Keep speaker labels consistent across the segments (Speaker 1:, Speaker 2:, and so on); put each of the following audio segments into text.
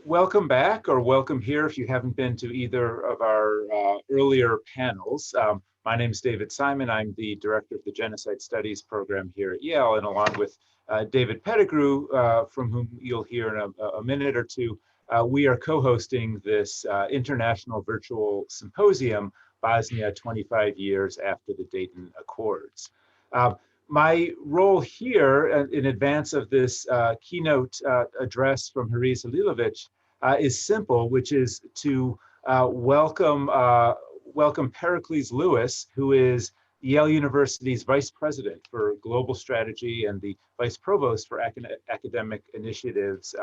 Speaker 1: Welcome back, or welcome here if you haven't been to either of our earlier panels. My name is David Simon. I'm the director of the Genocide Studies program here at Yale, and along with David Pettigrew, from whom you'll hear in a minute or two, we are co-hosting this international virtual symposium, Bosnia 25 years after the Dayton Accords. My role here in advance of this keynote address from Haris Halilovic is simple, which is to welcome Pericles Lewis, who is Yale University's Vice President for Global Strategy and the Vice Provost for Academic Initiatives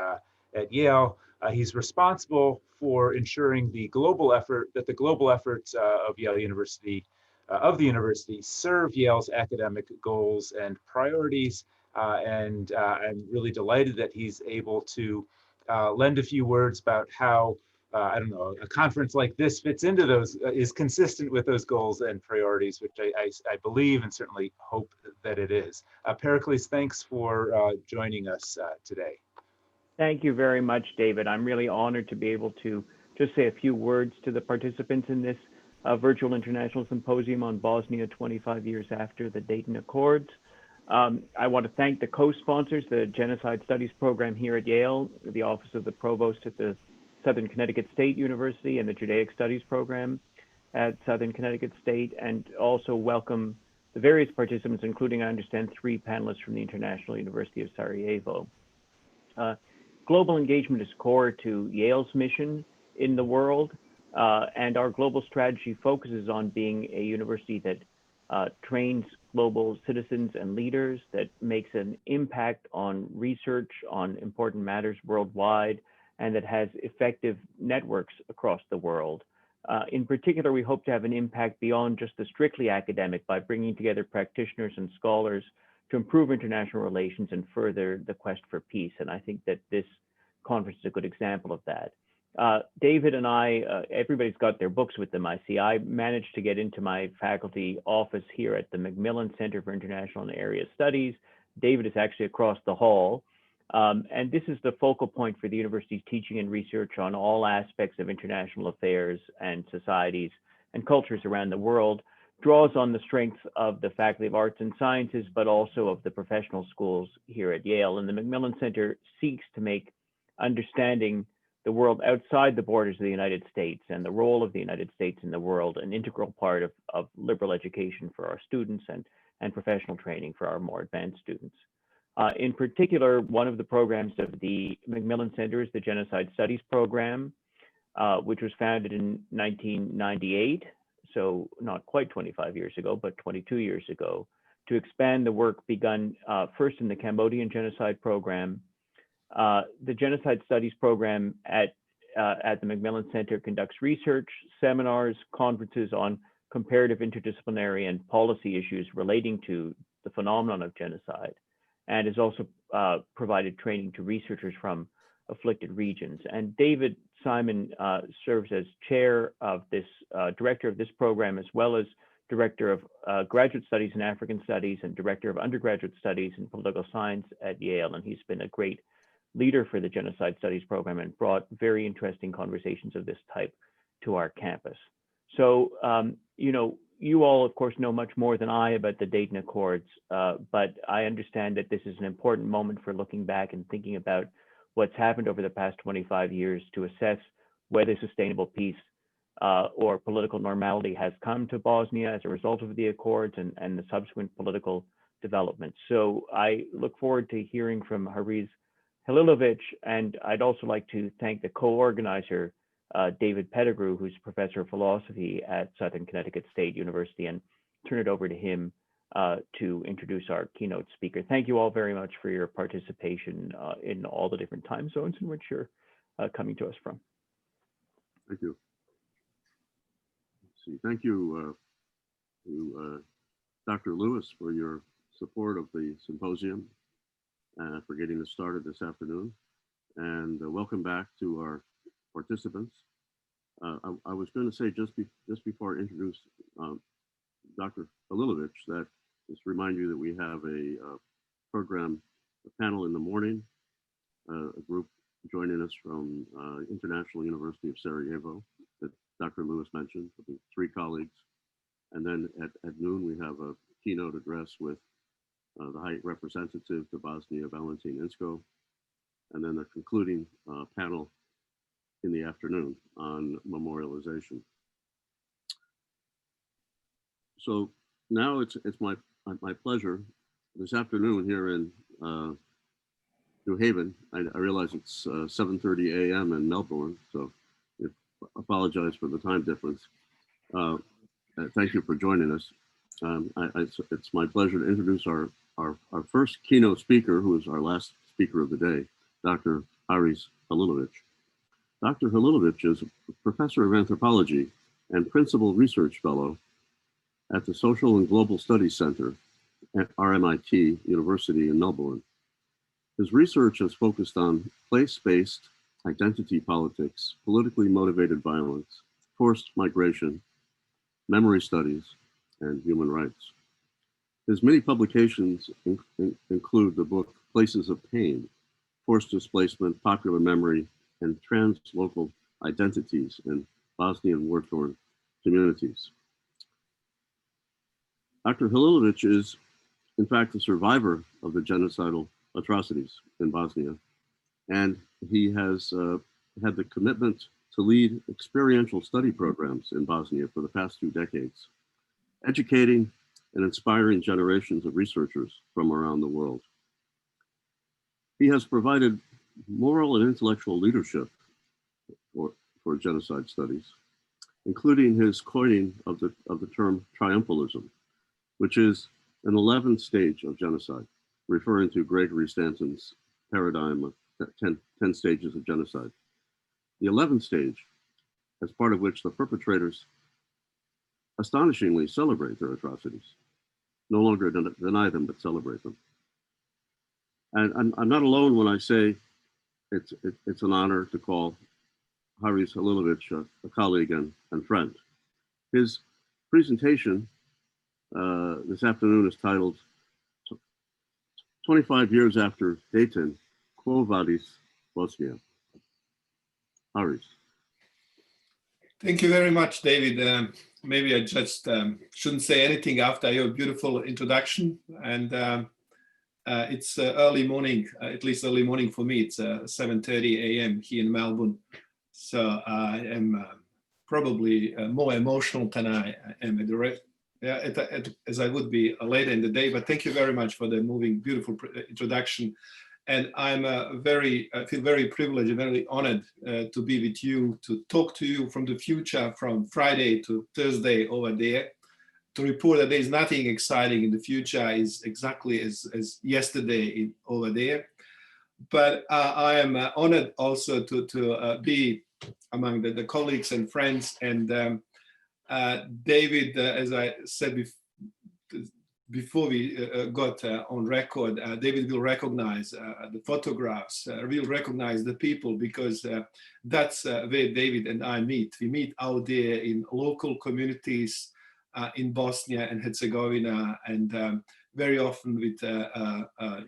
Speaker 1: at Yale. He's responsible for ensuring the global efforts of Yale University the university serve Yale's academic goals and priorities. And I'm really delighted that he's able to lend a few words about how, I don't know, a conference like this fits into those, is consistent with those goals and priorities, which I believe and certainly hope that it is. Pericles, thanks for joining us today.
Speaker 2: Thank you very much, David. I'm really honored to be able to just say a few words to the participants in this virtual international symposium on Bosnia 25 years after the Dayton Accords. I want to thank the co-sponsors, the Genocide Studies program here at Yale, the Office of the Provost at the Southern Connecticut State University, and the Judaic Studies program at Southern Connecticut State, and also welcome the various participants, including, I understand, 3 panelists from the International University of Sarajevo. Global engagement is core to Yale's mission in the world. And our global strategy focuses on being a university that trains global citizens and leaders, that makes an impact on research on important matters worldwide, and that has effective networks across the world. In particular, we hope to have an impact beyond just the strictly academic by bringing together practitioners and scholars to improve international relations and further the quest for peace. And I think that this conference is a good example of that. David and I, everybody's got their books with them, I see. I managed to get into my faculty office here at the Macmillan Center for International and Area Studies. David is actually across the hall. And this is the focal point for the university's teaching and research on all aspects of international affairs and societies and cultures around the world, draws on the strengths of the Faculty of Arts and Sciences, but also of the professional schools here at Yale. And the Macmillan Center seeks to make understanding the world outside the borders of the United States and the role of the United States in the world an integral part of liberal education for our students and professional training for our more advanced students. In particular, one of the programs of the Macmillan Center is the Genocide Studies program, which was founded in 1998, so not quite 25 years ago, but 22 years ago, to expand the work begun first in the Cambodian genocide program. The Genocide Studies program at the Macmillan Center conducts research, seminars, conferences on comparative, interdisciplinary, and policy issues relating to the phenomenon of genocide, and has also provided training to researchers from afflicted regions. And David Simon serves as chair of this, director of this program, as well as director of graduate studies in African studies and director of undergraduate studies in political science at Yale. And he's been a great leader for the Genocide Studies program and brought very interesting conversations of this type to our campus. So, you know, you all, of course, know much more than I about the Dayton Accords, but I understand that this is an important moment for looking back and thinking about what's happened over the past 25 years to assess whether sustainable peace or political normality has come to Bosnia as a result of the Accords and the subsequent political developments. So I look forward to hearing from Haris Halilovic, and I'd also like to thank the co-organizer, David Pettigrew, who's professor of philosophy at Southern Connecticut State University, and turn it over to him to introduce our keynote speaker. Thank you all very much for your participation in all the different time zones in which you're coming to us from.
Speaker 3: Thank you. Let's see. Thank you to Dr. Lewis for your support of the symposium and for getting us started this afternoon. And welcome back to our participants. I was going to say just before I introduce Dr. Halilovic that just remind you that we have a program, a panel in the morning, a group joining us from International University of Sarajevo that Dr. Lewis mentioned, with the 3 colleagues. And then at noon, we have a keynote address with the High Representative to Bosnia, Valentin Inzko, and then the concluding panel in the afternoon on memorialization. So now it's my pleasure this afternoon here in New Haven. I realize it's 7:30 a.m. in Melbourne, so I apologize for the time difference. Thank you for joining us. It's my pleasure to introduce our first keynote speaker, who is our last speaker of the day, Dr. Haris Halilovic. Dr. Halilovic is a professor of anthropology and principal research fellow at the Social and Global Studies Center at RMIT University in Melbourne. His research has focused on place-based identity politics, politically motivated violence, forced migration, memory studies, and human rights. His many publications include the book Places of Pain, Forced Displacement, Popular Memory, and Translocal Identities in Bosnian war-torn communities. Dr. Halilovic is, in fact, a survivor of the genocidal atrocities in Bosnia, and he has had the commitment to lead experiential study programs in Bosnia for the past 2 decades, educating and inspiring generations of researchers from around the world. He has provided moral and intellectual leadership for genocide studies, including his coining of the term triumphalism, which is an 11th stage of genocide, referring to Gregory Stanton's paradigm of 10 stages of genocide. The 11th stage, as part of which the perpetrators astonishingly celebrate their atrocities, no longer deny them, but celebrate them. And I'm not alone when I say it's an honor to call Haris Halilovic a colleague and friend. His presentation this afternoon is titled 25 Years After Dayton, Quo Vadis, Bosnia. Haris.
Speaker 4: Thank you very much, David. Maybe I just shouldn't say anything after your beautiful introduction. And it's early morning, at least early morning for me. It's 7:30 a.m. here in Melbourne. So I am probably more emotional than I am as I would be later in the day. But thank you very much for the moving, beautiful introduction. And I feel very privileged and very honored to be with you, to talk to you from the future, from Friday to Thursday over there, to report that there is nothing exciting in the future is exactly as yesterday over there. But I am honored also to be among the colleagues and friends. And David, as I said before we got on record, David will recognize the photographs, will recognize the people, because that's where David and I meet. We meet out there in local communities in Bosnia and Herzegovina, and very often with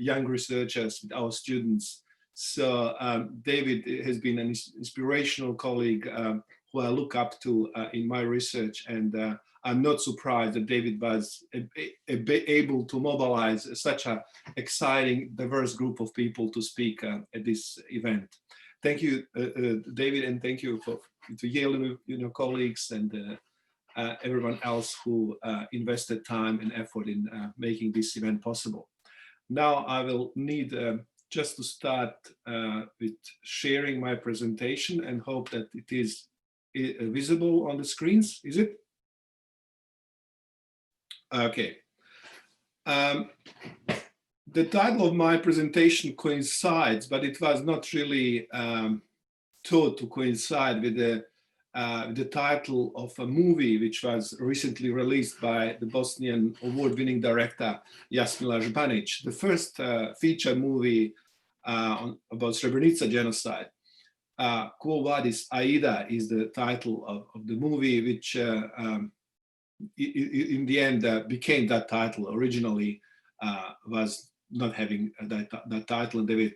Speaker 4: young researchers, with our students. So David has been an inspirational colleague who I look up to in my research, and I'm not surprised that David was able to mobilize such an exciting, diverse group of people to speak at this event. Thank you, David, and thank you to Yale, colleagues, and everyone else who invested time and effort in making this event possible. Now I will need just to start with sharing my presentation and hope that it is visible on the screens. Is it? Okay. The title of my presentation coincides, but it was not really thought to coincide with the title of a movie which was recently released by the Bosnian award-winning director Jasmila Žbanić, the first feature movie about Srebrenica genocide. Quo Vadis Aida is the title of the movie, which in the end became that title. Originally was not having that title, and there were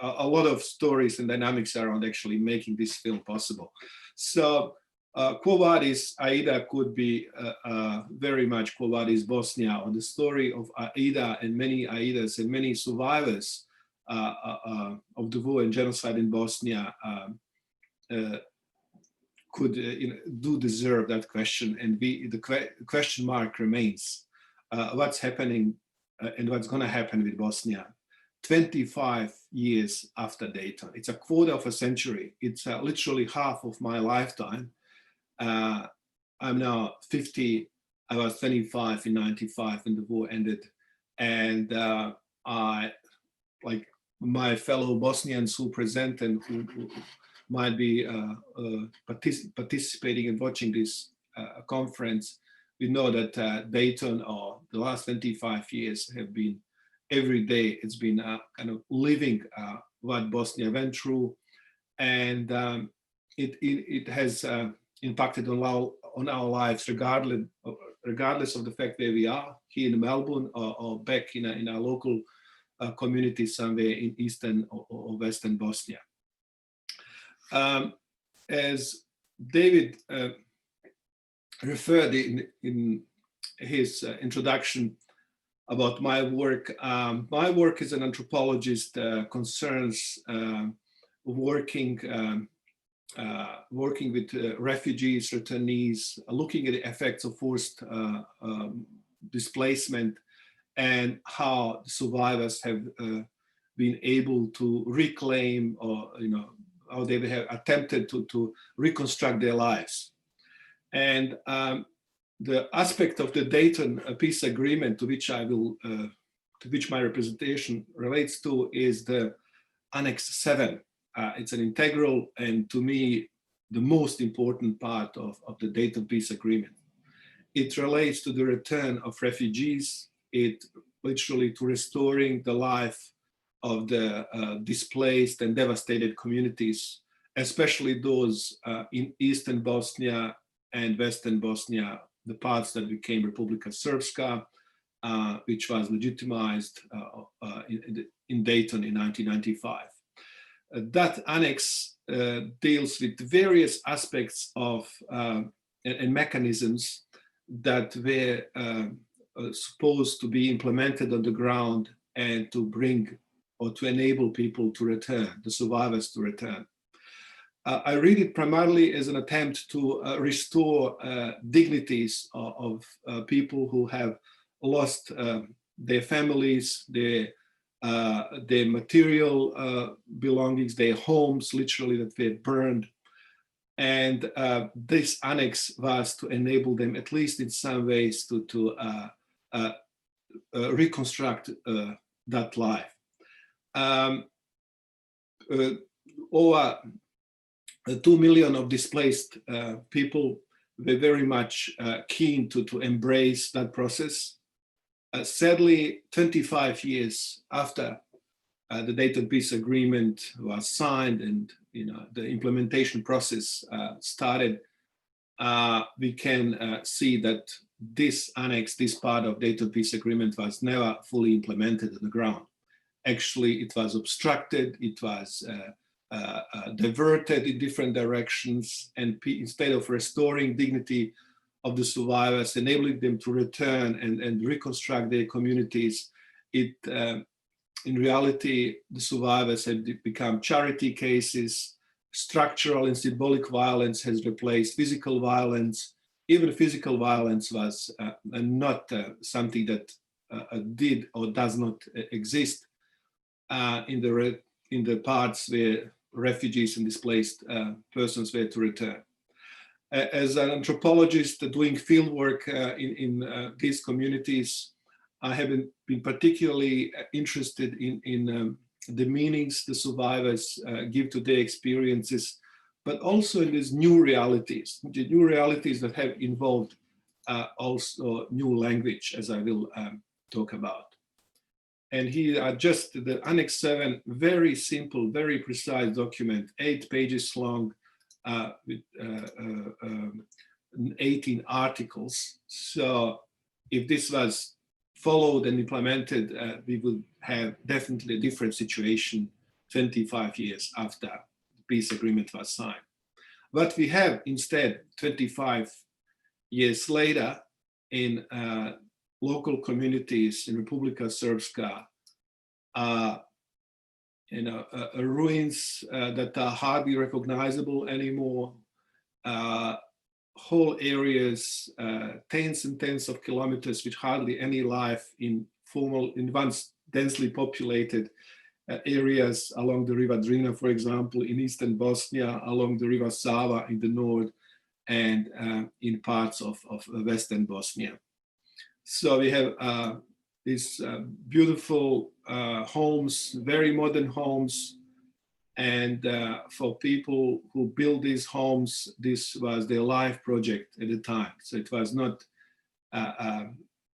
Speaker 4: a lot of stories and dynamics around actually making this film possible. So Quo Vadis Aida could be very much Quo Vadis Bosnia, or the story of Aida and many Aidas and many survivors of the war and genocide in Bosnia could do deserve that question, and the question mark remains: what's happening and what's going to happen with Bosnia 25 years after Dayton? It's a quarter of a century. It's literally half of my lifetime. I'm now 50. I was 25 in 95 when the war ended, and I, like my fellow Bosnians who present and who might be participating and watching this conference, we know that Dayton, or the last 25 years, have been every day. It's been kind of living what Bosnia went through, and it has impacted on our lives, regardless of the fact where we are, here in Melbourne or back in our local community somewhere in eastern or western Bosnia. As David referred in his introduction about my work as an anthropologist concerns working with refugees, returnees, looking at the effects of forced displacement, and how survivors have been able to reclaim, or how they have attempted to reconstruct their lives. And the aspect of the Dayton peace agreement to which my representation relates to is the Annex 7. It's an integral, and to me, the most important part of the Dayton peace agreement. It relates to the return of refugees. It literally to restoring the life of the displaced and devastated communities, especially those in Eastern Bosnia and Western Bosnia, the parts that became Republika Srpska, which was legitimized in Dayton in 1995. That annex deals with various aspects of and mechanisms that were supposed to be implemented on the ground and to bring or to enable people to return, the survivors to return. I read it primarily as an attempt to restore dignities of people who have lost their families, their material belongings, their homes, literally, that were burned. And this annex was to enable them, at least in some ways, to reconstruct that life. Over 2 million of displaced people were very much keen to embrace that process. Sadly, 25 years after the Dayton Peace Agreement was signed and the implementation process started, we can see that this annex, this part of Dayton Peace Agreement, was never fully implemented on the ground. Actually, it was obstructed, it was diverted in different directions, and instead of restoring dignity of the survivors, enabling them to return and reconstruct their communities, it in reality, the survivors have become charity cases. Structural and symbolic violence has replaced physical violence. Even physical violence was not something that did or does not exist in the parts where refugees and displaced persons were to return. As an anthropologist doing fieldwork in these communities, I have been particularly interested in the meanings the survivors give to their experiences, but also in these new realities, the new realities that have involved also new language, as I will talk about. And here are just the Annex 7, very simple, very precise document, 8 pages long, with 18 articles. So if this was followed and implemented, we would have definitely a different situation 25 years after the peace agreement was signed. What we have instead, 25 years later, in local communities in Republika Srpska, ruins that are hardly recognizable anymore, whole areas, tens and tens of kilometers with hardly any life in once densely populated areas along the River Drina, for example, in eastern Bosnia, along the River Sava in the north, and in parts of western Bosnia. So we have these beautiful homes, very modern homes. And for people who build these homes, this was their life project at the time. So it was not,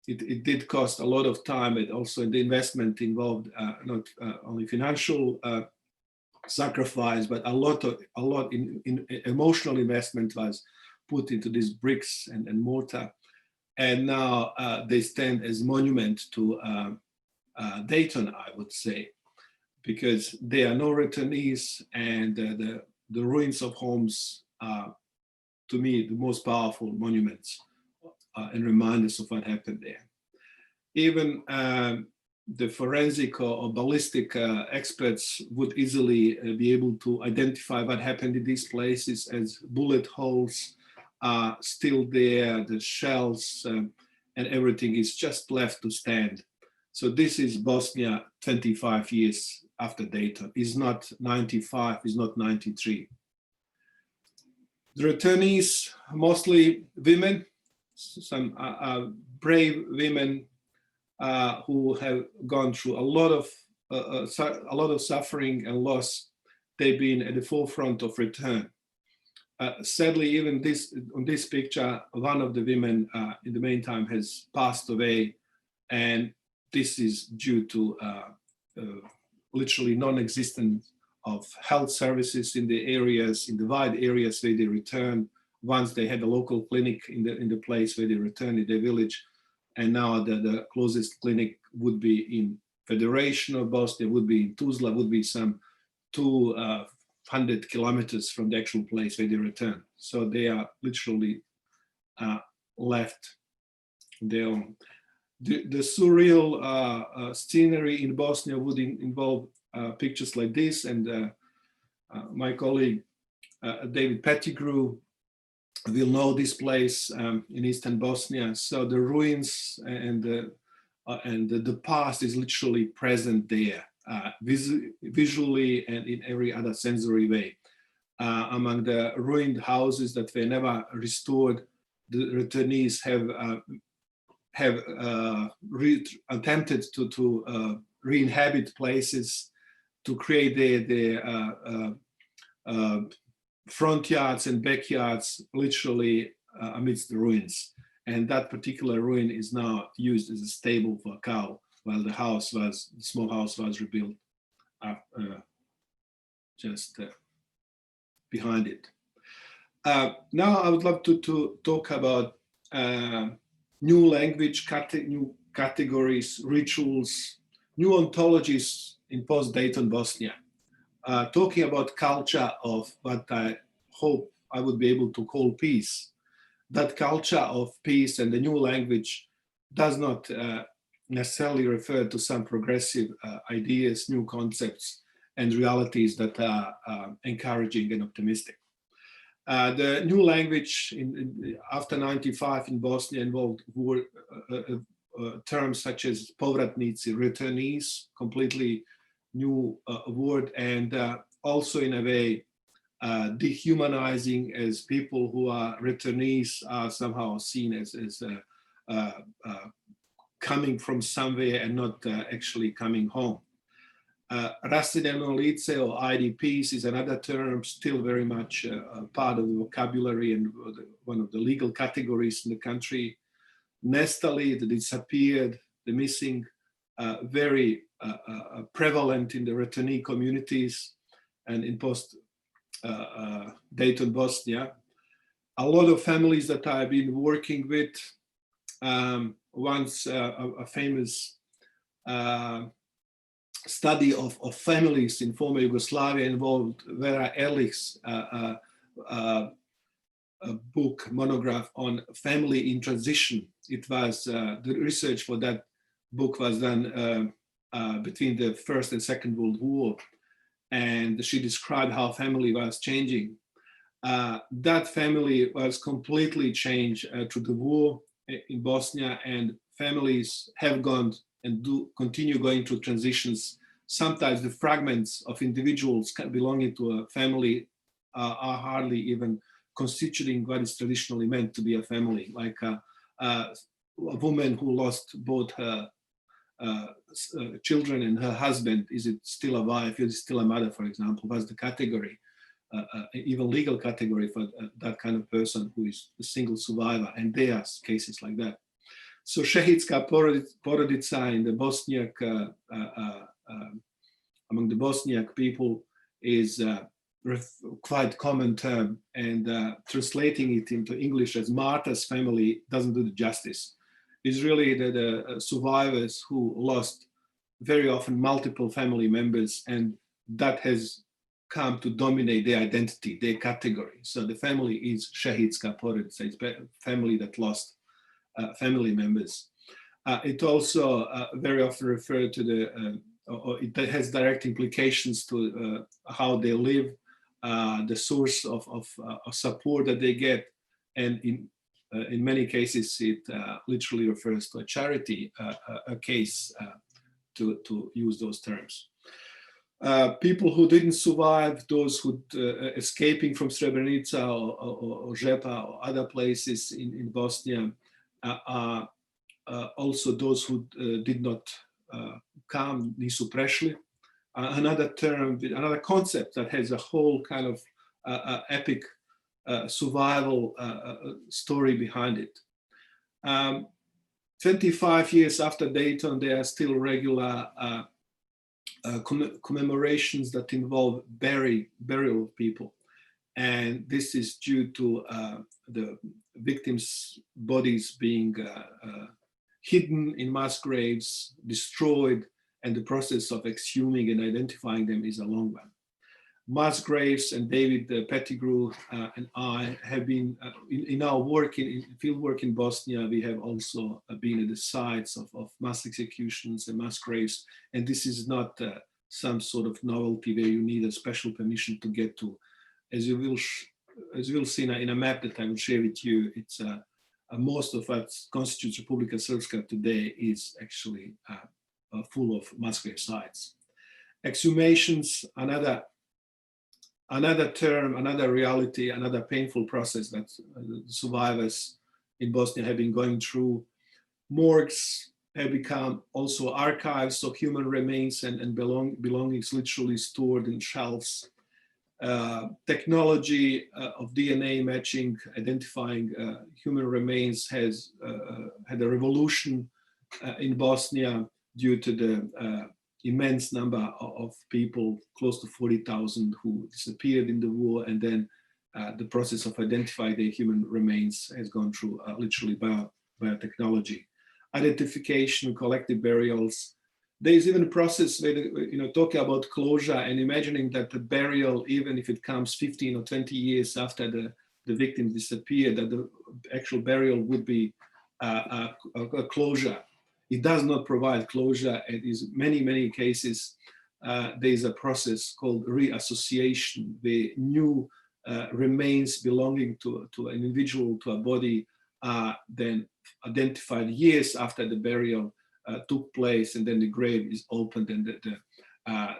Speaker 4: it did cost a lot of time, but also the investment involved not only financial sacrifice, but a lot in emotional investment was put into these bricks and mortar. And now they stand as monument to Dayton, I would say, because there are no returnees, and the ruins of homes are, to me, the most powerful monuments and reminders of what happened there. Even the forensic or ballistic experts would easily be able to identify what happened in these places, as bullet holes are still there, the shells and everything is just left to stand. So this is Bosnia 25 years after Dayton. It's not 95, it's not 93. The returnees, mostly women, some brave women who have gone through a lot of suffering and loss. They've been at the forefront of return. Sadly, even on this picture, one of the women in the meantime has passed away, and this is due to literally non-existence of health services in the areas, in the wide areas where they return. Once they had a local clinic in the place where they returned in their village, and now the closest clinic would be in Federation of Bosnia, would be in Tuzla, would be some 200 kilometers from the actual place where they return. So they are literally left their own. The surreal scenery in Bosnia would involve pictures like this, and my colleague David Pettigrew will know this place in eastern Bosnia. So the ruins and the past is literally present there, visually and in every other sensory way. Among the ruined houses that were never restored, the returnees have attempted to re-inhabit places, to create their front yards and backyards literally amidst the ruins. And that particular ruin is now used as a stable for a cow, while the small house was rebuilt just behind it. Now I would love to talk about new language, new categories, rituals, new ontologies in post-Dayton Bosnia. Talking about culture of what I hope I would be able to call peace. That culture of peace and the new language does not necessarily refer to some progressive ideas, new concepts, and realities that are encouraging and optimistic. The new language after 95 in Bosnia involved terms such as povratnici, returnees, completely new word, and also in a way dehumanizing, as people who are returnees are somehow seen as coming from somewhere and not actually coming home. Raseljeno lice or IDPs is another term, still very much part of the vocabulary and one of the legal categories in the country. Nestali, the disappeared, the missing, very prevalent in the returnee communities and in post-Dayton Bosnia. A lot of families that I've been working with once a famous study of families in former Yugoslavia involved Vera Ehrlich's a book monograph on family in transition. It was the research for that book was done between the First and Second World War, and she described how family was changing. That family was completely changed through the war in Bosnia, and families have gone and do continue going through transitions. Sometimes the fragments of individuals belonging to a family are hardly even constituting what is traditionally meant to be a family, like a woman who lost both her children and her husband. Is it still a wife? Is it still a mother, for example? What's the category, even legal category for that kind of person who is a single survivor? And there are cases like that. So Šehidska porodica in the Bosniak, among the Bosniak people is quite common term, and translating it into English as martyr's family doesn't do the justice. It's really the survivors who lost very often multiple family members, and that has come to dominate their identity, their category. So the family is Šehidska porodica, it's a family that lost family members. It also very often referred to the, it has direct implications to how they live, the source of support that they get, and in many cases it literally refers to a charity a case, to use those terms. People who didn't survive, those who escaping from Srebrenica or Žepa or other places in Bosnia, are also those who did not come, nisu prešli. Another term, another concept that has a whole kind of epic survival story behind it. 25 years after Dayton, there are still regular commemorations that involve burial of people. And this is due to the victims' bodies being hidden in mass graves, destroyed, and the process of exhuming and identifying them is a long one. Mass graves, and David Pettigrew and I have been, in our work, in field work in Bosnia, we have also been at the sites of mass executions and mass graves. And this is not some sort of novelty where you need a special permission to get to. As you will see in a map that I will share with you, it's most of what constitutes Republika Srpska today is actually full of mass grave sites. Exhumations, another term, another reality, another painful process that survivors in Bosnia have been going through. Morgues have become also archives of human remains and belongings literally stored in shelves. Technology of DNA matching, identifying human remains has had a revolution in Bosnia due to the immense number of people, close to 40,000, who disappeared in the war, and then the process of identifying their human remains has gone through literally biotechnology. Identification, collective burials. There's even a process where, talking about closure and imagining that the burial, even if it comes 15 or 20 years after the victims disappear, that the actual burial would be a closure. It does not provide closure. It is many cases. There is a process called reassociation, where new remains belonging to an individual, to a body, are then identified years after the burial took place, and then the grave is opened, and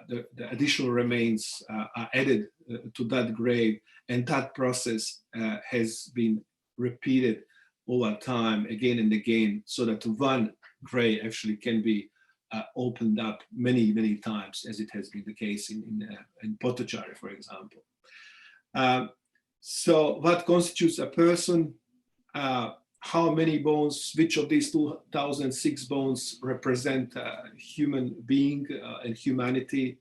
Speaker 4: the additional remains are added to that grave, and that process has been repeated over time, again and again, so that one grave actually can be opened up many times, as it has been the case in Potocari, for example. So what constitutes a person? How many bones, which of these 2006 bones represent a human being and humanity?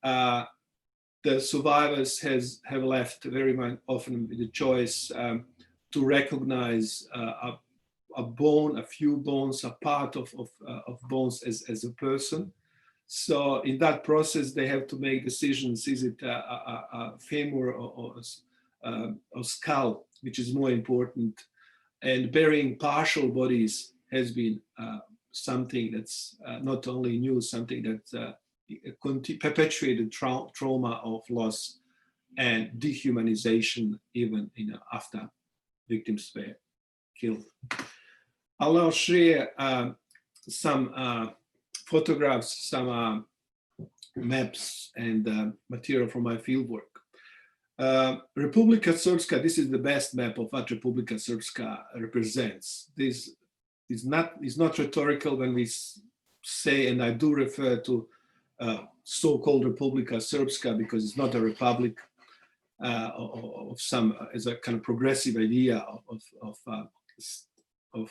Speaker 4: The survivors have left very often with the choice to recognize a bone, a few bones, a part of bones as a person. So in that process, they have to make decisions. Is it a femur or skull, which is more important? And burying partial bodies has been something that's not only new, something that perpetuated trauma of loss and dehumanization even after victims were killed. I'll now share some photographs, some maps and material from my fieldwork. Republika Srpska, this is the best map of what Republika Srpska represents. This is not rhetorical when we say, and I do refer to so-called Republika Srpska because it's not a republic of some, as a kind of progressive idea of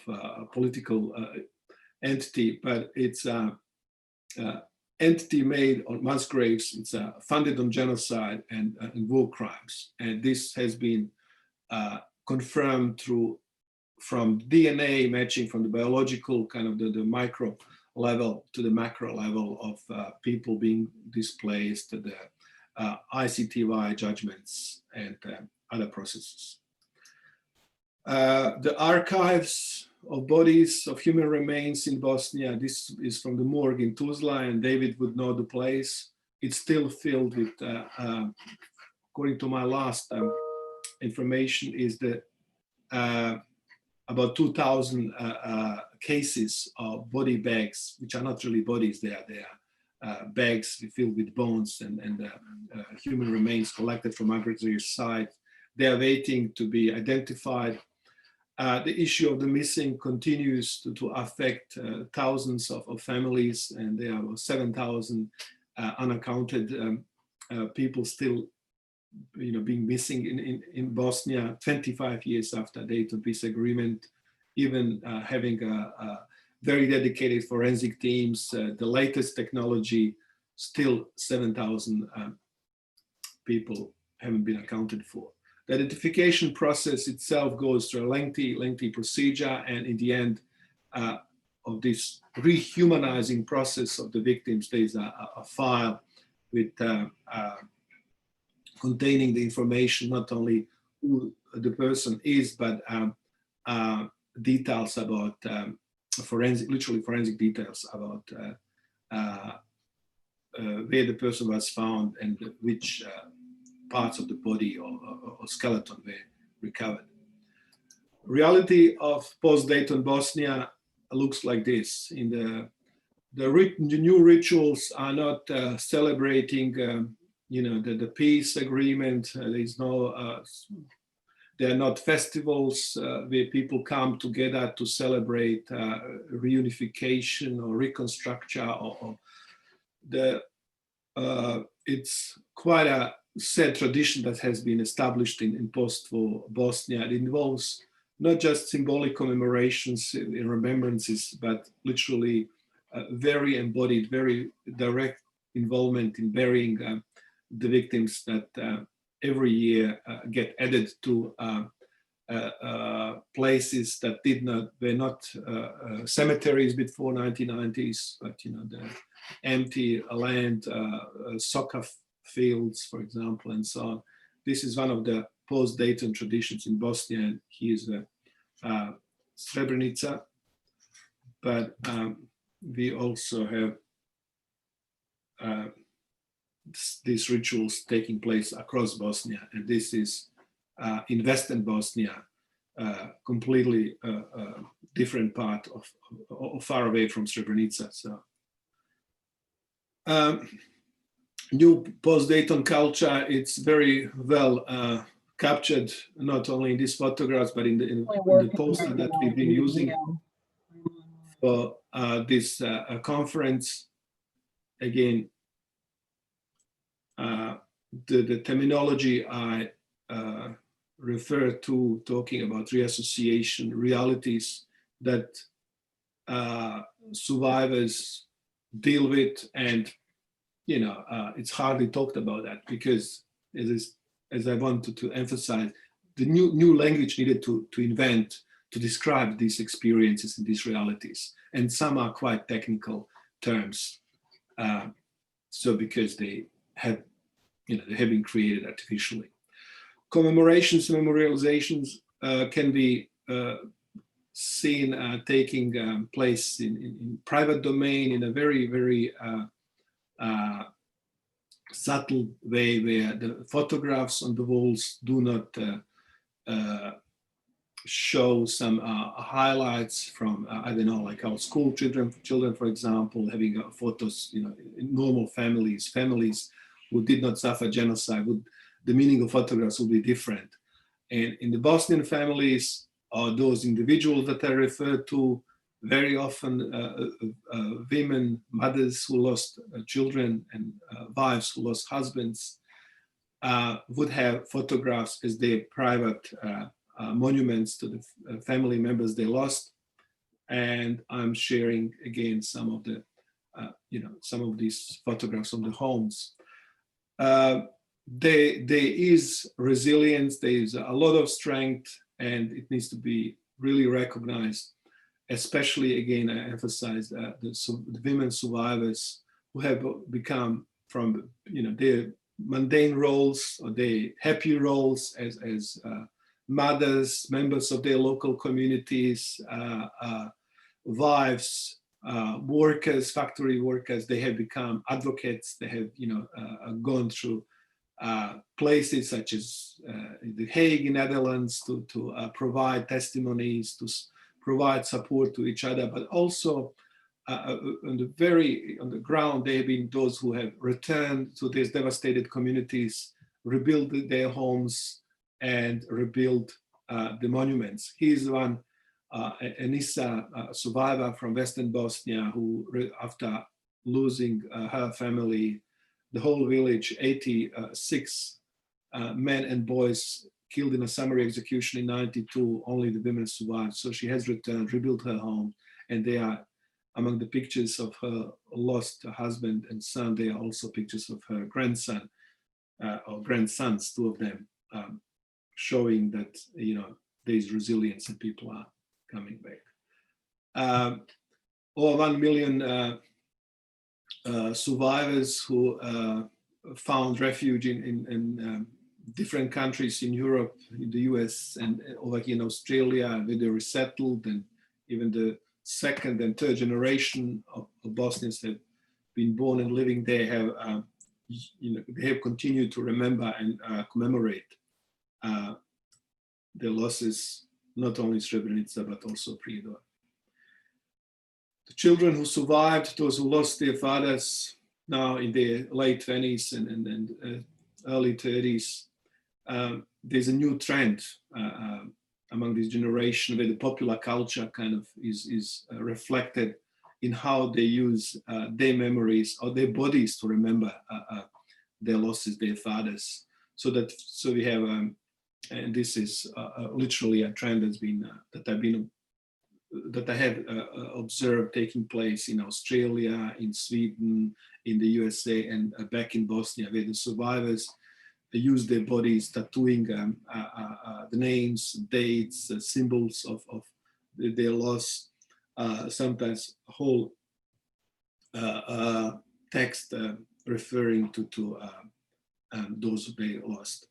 Speaker 4: a political entity, but it's an entity made on mass graves. It's funded on genocide and war crimes. And this has been confirmed from DNA matching from the biological kind of the micro level to the macro level of people being displaced, the ICTY judgments and other processes. The archives of bodies of human remains in Bosnia, this is from the morgue in Tuzla, and David would know the place. It's still filled with, according to my last information, is that about 2,000 cases of body bags, which are not really bodies, they are bags filled with bones and human remains collected from aggressor side. They are waiting to be identified. The issue of the missing continues to affect thousands of families, and there are 7,000 unaccounted people still, being missing in Bosnia 25 years after Dayton Peace Agreement, even having a very dedicated forensic teams, the latest technology, still 7,000 people haven't been accounted for. The identification process itself goes through a lengthy procedure, and in the end of this rehumanizing process of the victims, there's a file with containing the information, not only who the person is, but details about literally forensic details about where the person was found and which parts of the body or skeleton were recovered. Reality of post-Dayton Bosnia looks like this. In the new rituals are not celebrating, the peace agreement. There's no, they're not festivals where people come together to celebrate reunification or reconstruction. It's quite a sad tradition that has been established in post-war Bosnia. It involves not just symbolic commemorations and remembrances, but literally very embodied, very direct involvement in burying the victims that every year get added to places that were not cemeteries before 1990s, but the empty land, soccer fields, for example, and so on. This is one of the post-Dayton traditions in Bosnia, and here's Srebrenica. But we also have these rituals taking place across Bosnia, and this is in Western Bosnia, completely different part of far away from Srebrenica. So. New post-Dayton culture, it's very well captured, not only in these photographs, but in the poster that we've been using for this conference. Again, the terminology I refer to, talking about reassociation, realities that survivors deal with, and it's hardly talked about that because, as I wanted to emphasize, the new language needed to invent to describe these experiences and these realities. And some are quite technical terms. So because they have, they have been created artificially. Commemorations, memorializations can be seen taking place in private domain in a very, very subtle way, where the photographs on the walls do not show some highlights from, I don't know, like our school children, for example, having photos, in normal families who did not suffer genocide, the meaning of photographs will be different. And in the Bosnian families, those individuals that I refer to, very often women, mothers who lost children, and wives who lost husbands, would have photographs as their private monuments to the family members they lost. And I'm sharing again some of the, some of these photographs of the homes. There is resilience, there is a lot of strength, and it needs to be really recognized. Especially, again, I emphasize the women survivors who have become from, their mundane roles or their happy roles as mothers, members of their local communities, wives, workers, factory workers. They have become advocates. They have, gone through places such as The Hague in Netherlands to provide testimonies, to provide support to each other, but also on the ground, there have been those who have returned to these devastated communities, rebuild their homes, and rebuild the monuments. He's one, Anissa, a survivor from Western Bosnia, who, after losing her family, the whole village, 86 men and boys killed in a summary execution in '92, only the women survived. So she has returned, rebuilt her home, and they are among the pictures of her lost husband and son. There are also pictures of her grandson or grandsons, two of them, showing that there is resilience and people are coming back. Over 1 million survivors who found refuge in different countries in Europe, in the US, and over here in Australia, where they resettled, and even the second and third generation of Bosnians have been born and living there, have they have continued to remember and commemorate their losses, not only Srebrenica but also Prijedor. The children who survived, those who lost their fathers, now in their late 20s and early 30s, there's a new trend among this generation where the popular culture kind of is reflected in how they use their memories or their bodies to remember their losses, their fathers. So we have, and this is literally a trend that's been that I have observed taking place in Australia, in Sweden, in the USA, and back in Bosnia, where the survivors use their bodies, tattooing the names, dates, symbols of their loss, sometimes whole text referring to those they lost.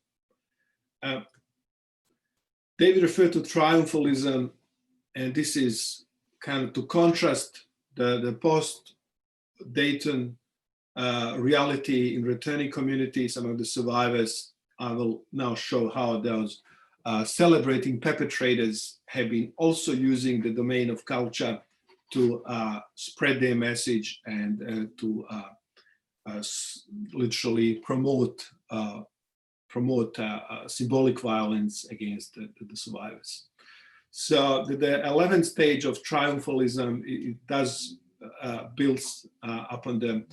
Speaker 4: David referred to triumphalism, and this is kind of to contrast the post-Dayton reality in returning communities among the survivors. I will now show how those celebrating perpetrators have been also using the domain of culture to spread their message and to literally promote symbolic violence against the survivors. So the 11th stage of triumphalism, it does builds upon the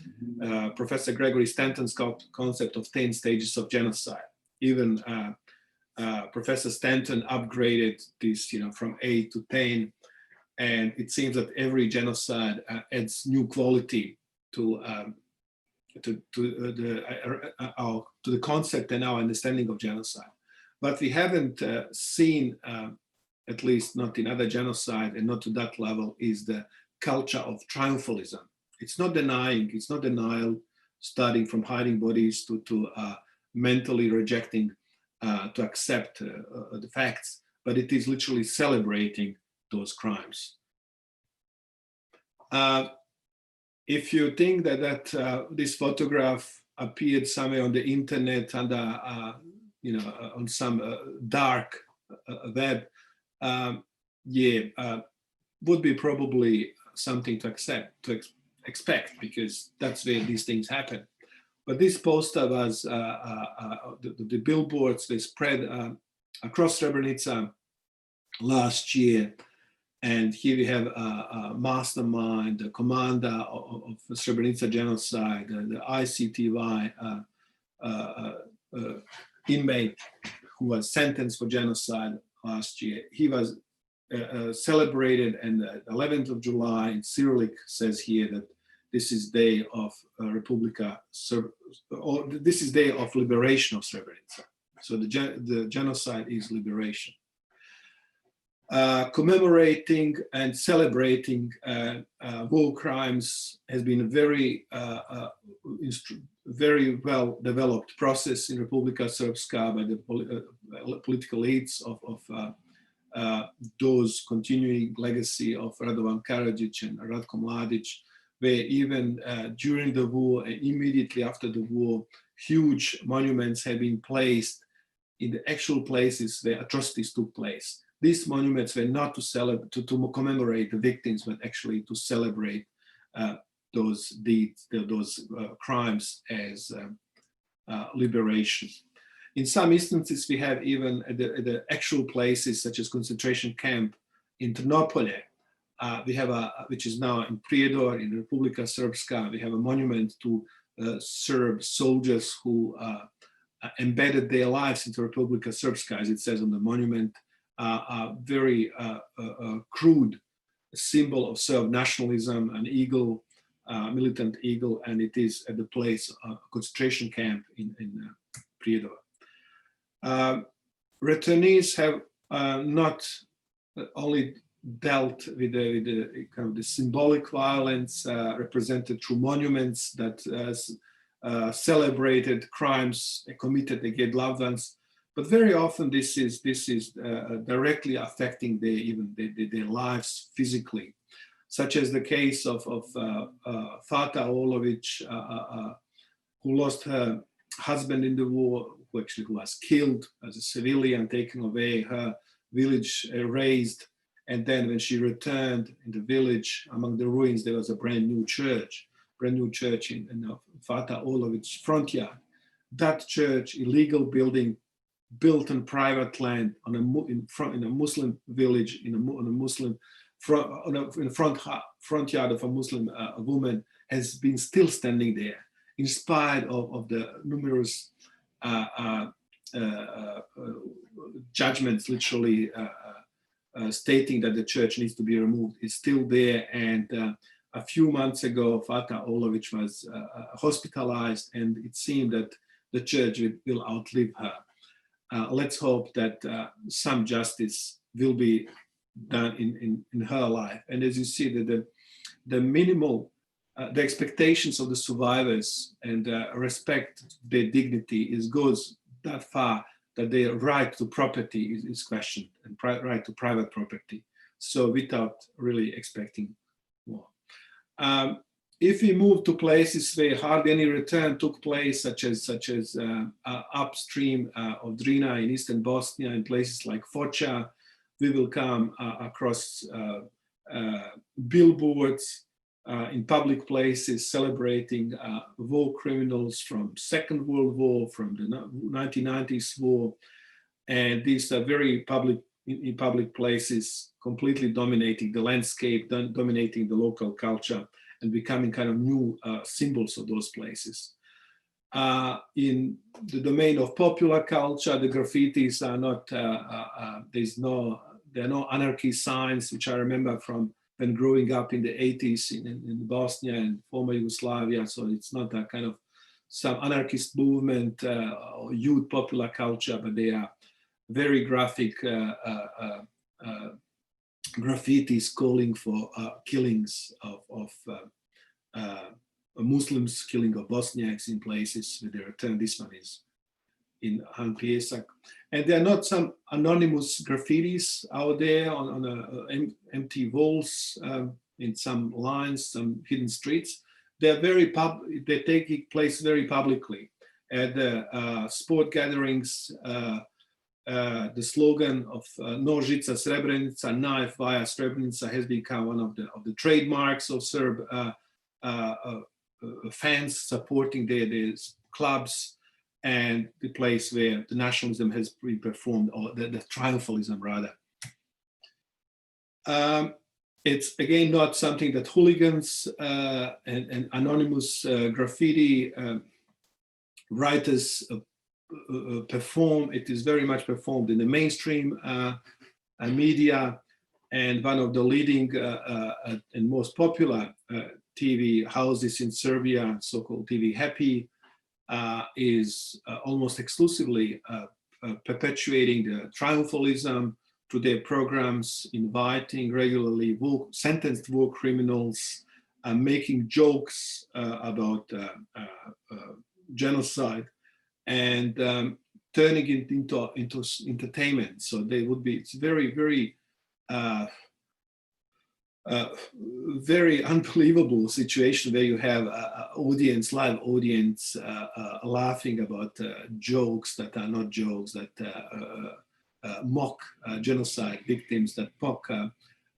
Speaker 4: Professor Gregory Stanton's concept of 10 stages of genocide. Even Professor Stanton upgraded this, from 8 to 10, and it seems that every genocide adds new quality to the concept and our understanding of genocide. But we haven't seen at least not in other genocide and not to that level, is the culture of triumphalism. It's not denial, starting from hiding bodies to mentally rejecting to accept the facts, but it is literally celebrating those crimes. If you think that this photograph appeared somewhere on the internet under, on some dark web, would be probably something to expect, because that's where these things happen. But this poster was, the billboards, they spread across Srebrenica last year. And here we have a mastermind, the commander of Srebrenica genocide, the ICTY inmate who was sentenced for genocide last year. He was celebrated, and the 11th of July in Cyrillic says here that this is day of this is day of liberation of Srebrenica. So the genocide is liberation. Commemorating and celebrating war crimes has been a very well developed process in Republika Srpska by the political elites of those continuing legacy of Radovan Karadzic and Ratko Mladic, where even during the war and immediately after the war, huge monuments have been placed in the actual places where atrocities took place. These monuments were not to commemorate the victims, but actually to celebrate those deeds, those crimes as liberation. In some instances, we have even the actual places, such as concentration camp in Trnopolje. We have which is now in Prijedor, in Republika Srpska. We have a monument to Serb soldiers who embedded their lives into Republika Srpska, as it says on the monument. A very crude symbol of Serb nationalism, an eagle, militant eagle, and it is at the place, concentration camp in Prijedor. Returnees have not only dealt with the kind of the symbolic violence represented through monuments that celebrated crimes committed against loved ones, but very often this is directly affecting their lives physically, such as the case of Fata Olovic, who lost her husband in the war, who was killed as a civilian, taken away, her village erased, and then when she returned in the village, among the ruins, there was a brand new church in Fata Olovic's front yard. That church, illegal building, built on private land in a Muslim village, in the front yard of a Muslim woman, has been still standing there, in spite of the numerous judgments, literally stating that the church needs to be removed. It's still there, and a few months ago, Fata Olovic was hospitalized, and it seemed that the church will outlive her. Let's hope that some justice will be done in her life. And as you see, that the minimal, the expectations of the survivors and respect their dignity goes that far that their right to property is questioned, and right to private property. So without really expecting more. If we move to places where hardly any return took place, such as upstream of Drina in eastern Bosnia, and places like Foča, we will come across billboards in public places celebrating war criminals from Second World War, from the 1990s war, and these are very public, in public places, completely dominating the landscape, dominating the local culture, and becoming kind of new symbols of those places. In the domain of popular culture, the graffitis are not, there are no anarchy signs, which I remember from when growing up in the 80s in Bosnia and former Yugoslavia. So it's not a kind of some anarchist movement or youth popular culture, but they are very graphic graffitis calling for killings of Muslims, killing of Bosniaks in places where they return. This one is in Han Piesak. And there are not some anonymous graffitis out there on empty walls in some lines, some hidden streets. They're they take place very publicly. At the sport gatherings, the slogan of Nožica Srebrenica, knife via Srebrenica, has become one of the trademarks of Serb fans supporting their clubs, and the place where the nationalism has been performed, or the triumphalism rather. It's again not something that hooligans and anonymous graffiti writers perform. It is very much performed in the mainstream media, and one of the leading and most popular TV houses in Serbia, so-called TV Happy, is almost exclusively perpetuating the triumphalism to their programs, inviting regularly sentenced war criminals, making jokes about genocide, and turning it into entertainment. So they would be, it's very, very, very unbelievable situation where you have live audience laughing about jokes that are not jokes, that mock genocide victims, that mock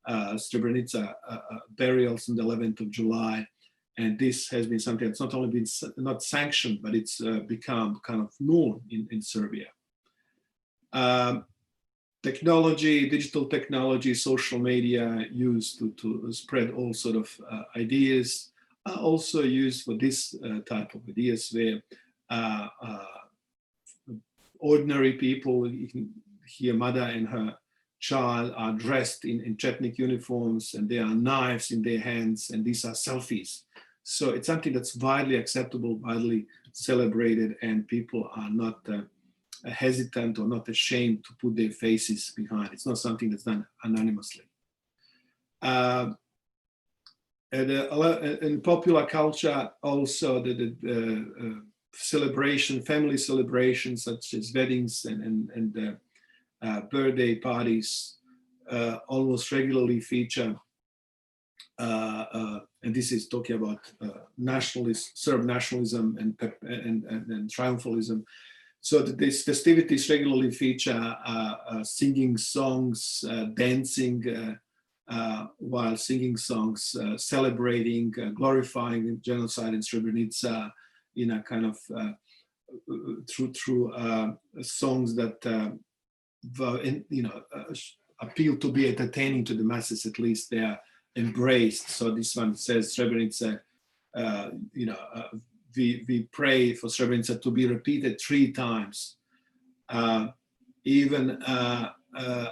Speaker 4: Srebrenica burials on the 11th of July. And this has been something that's not only been not sanctioned, but it's become kind of known in Serbia. Technology, digital technology, social media used to spread all sort of ideas, are also used for this type of ideas, where ordinary people, here mother and her child are dressed in Chetnik uniforms, and there are knives in their hands, and these are selfies. So it's something that's widely acceptable, widely celebrated, and people are not hesitant or not ashamed to put their faces behind. It's not something that's done anonymously. In popular culture, also the celebration, family celebrations such as weddings and birthday parties almost regularly feature, and this is talking about Serb nationalism and triumphalism. So these festivities regularly feature singing songs, dancing while singing songs, celebrating, glorifying genocide in Srebrenica in a kind of through songs that appeal to be entertaining to the masses. At least they are embraced. So this one says Srebrenica, we pray for Srebrenica to be repeated 3 times, even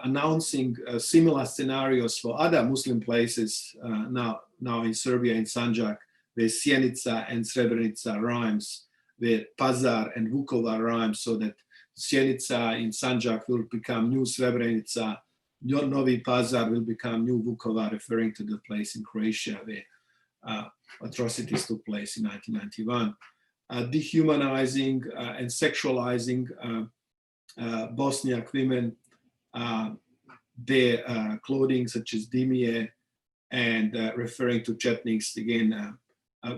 Speaker 4: announcing similar scenarios for other Muslim places now in Serbia, in Sanjak, where Sjenica and Srebrenica rhymes, where Pazar and Vukovar rhymes, so that Sjenica in Sanjak will become New Srebrenica, Novi Pazar will become New Vukovar, referring to the place in Croatia where atrocities took place in 1991. Dehumanizing and sexualizing Bosniak women, their clothing such as dimije, and referring to Chetniks, again,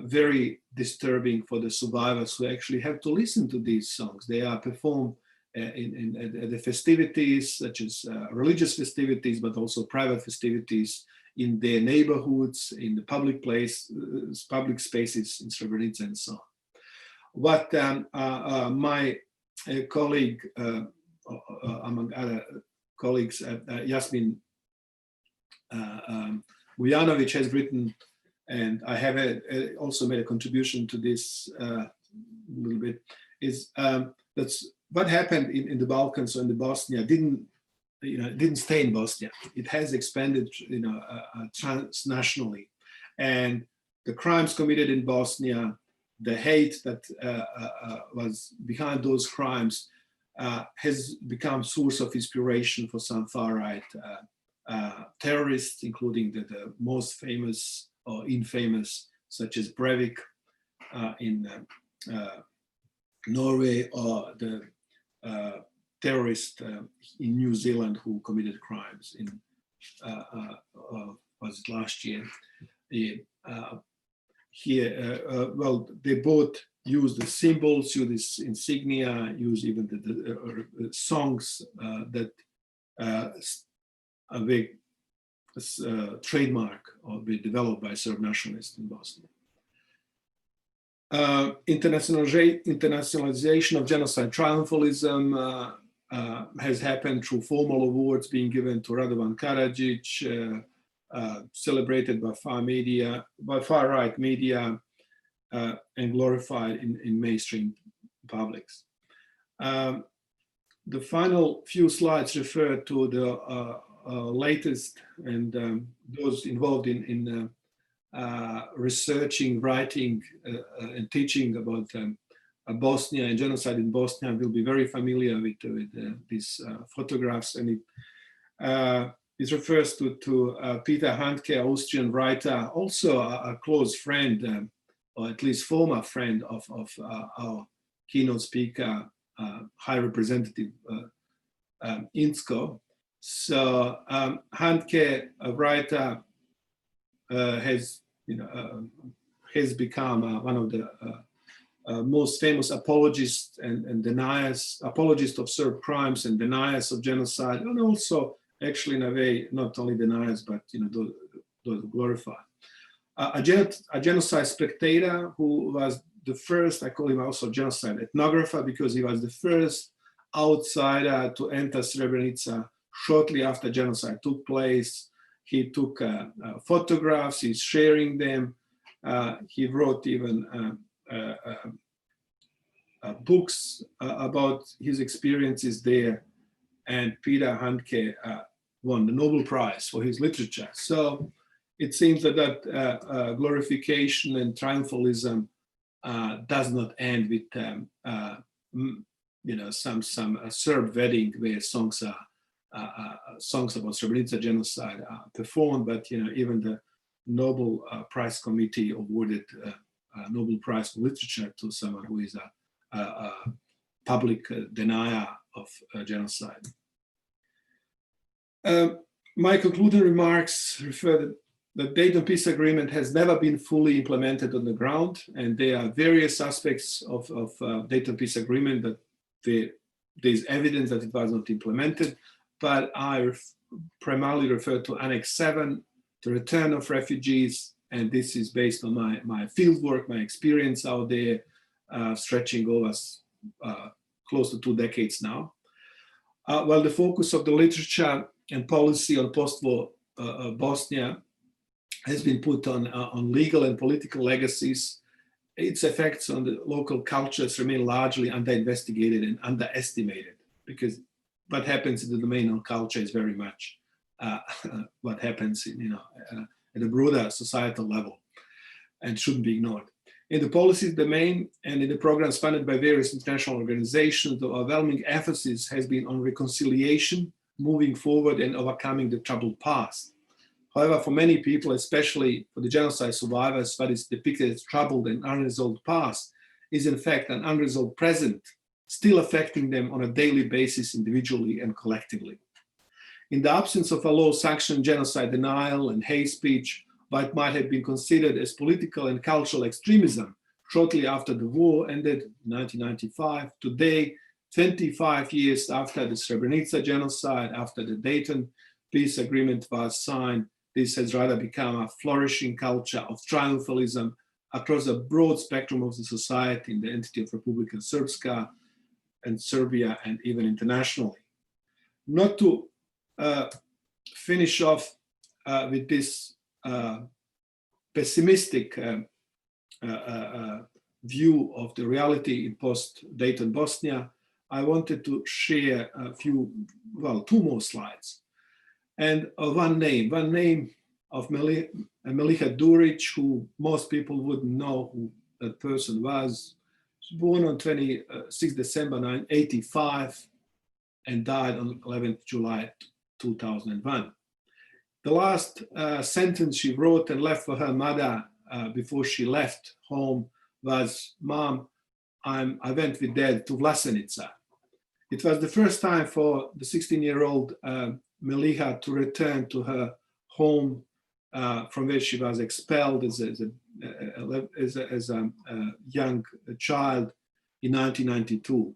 Speaker 4: very disturbing for the survivors who actually have to listen to these songs. They are performed in the festivities, such as religious festivities, but also private festivities in their neighborhoods, in the public spaces in Srebrenica, and so on. What my colleague, among other colleagues, Jasmin Vujanovic has written, and I have also made a contribution to this a little bit, is that's what happened in the Balkans or in the Bosnia didn't stay in Bosnia. It has expanded, transnationally, and the crimes committed in Bosnia, the hate that was behind those crimes, has become source of inspiration for some far-right terrorists, including the most famous or infamous, such as Breivik in Norway, or the terrorist in New Zealand who committed crimes in was it last year? Well, they both use the symbols, use this insignia, use even the songs that are big trademark or be developed by Serb nationalists in Bosnia. Internationalization of genocide triumphalism has happened through formal awards being given to Radovan Karadzic, celebrated by far-right media, and glorified in mainstream publics. The final few slides refer to the latest and those involved in researching, writing, and teaching about Bosnia and genocide in Bosnia will be very familiar with these photographs. And it refers to Peter Handke, Austrian writer, also a close friend, or at least former friend of our keynote speaker, High Representative Inzko. So Handke, a writer, has become one of the most famous apologists and deniers, apologists of Serb crimes and deniers of genocide, and also actually in a way not only deniers but those who glorify. A genocide spectator who was the first, I call him also genocide ethnographer, because he was the first outsider to enter Srebrenica shortly after genocide took place. He took photographs, he's sharing them. He wrote even books about his experiences there. And Peter Handke won the Nobel Prize for his literature. So it seems that glorification and triumphalism does not end with some Serb wedding where songs about Srebrenica genocide are performed, but even the Nobel Prize Committee awarded a Nobel Prize for Literature to someone who is a public denier of genocide. My concluding remarks refer that the Dayton Peace Agreement has never been fully implemented on the ground, and there are various aspects of Dayton Peace Agreement that there's evidence that it was not implemented, but I primarily refer to Annex 7, the return of refugees, and this is based on my fieldwork, my experience out there, stretching over close to 2 decades now. While the focus of the literature and policy on post-war Bosnia has been put on legal and political legacies, its effects on the local cultures remain largely under-investigated and underestimated, because what happens in the domain of culture is very much what happens at a broader societal level and shouldn't be ignored. In the policy domain and in the programs funded by various international organizations, the overwhelming emphasis has been on reconciliation, moving forward and overcoming the troubled past. However, for many people, especially for the genocide survivors, what is depicted as troubled and unresolved past is in fact an unresolved present, still affecting them on a daily basis individually and collectively. In the absence of a law-sanctioned genocide denial and hate speech, what might have been considered as political and cultural extremism shortly after the war ended in 1995, today, 25 years after the Srebrenica genocide, after the Dayton Peace Agreement was signed, this has rather become a flourishing culture of triumphalism across a broad spectrum of the society in the entity of Republika Srpska and Serbia and even internationally. Not to finish off with this pessimistic view of the reality in post-Dayton Bosnia, I wanted to share two more slides. And one name of Milica Duric, who most people wouldn't know who that person was. She was born on 26 December 1985 and died on 11th July 2001. The last sentence she wrote and left for her mother before she left home was, "Mom, I went with Dad to Vlasenica." It was the first time for the 16-year-old Meliha to return to her home from where she was expelled as a young child in 1992.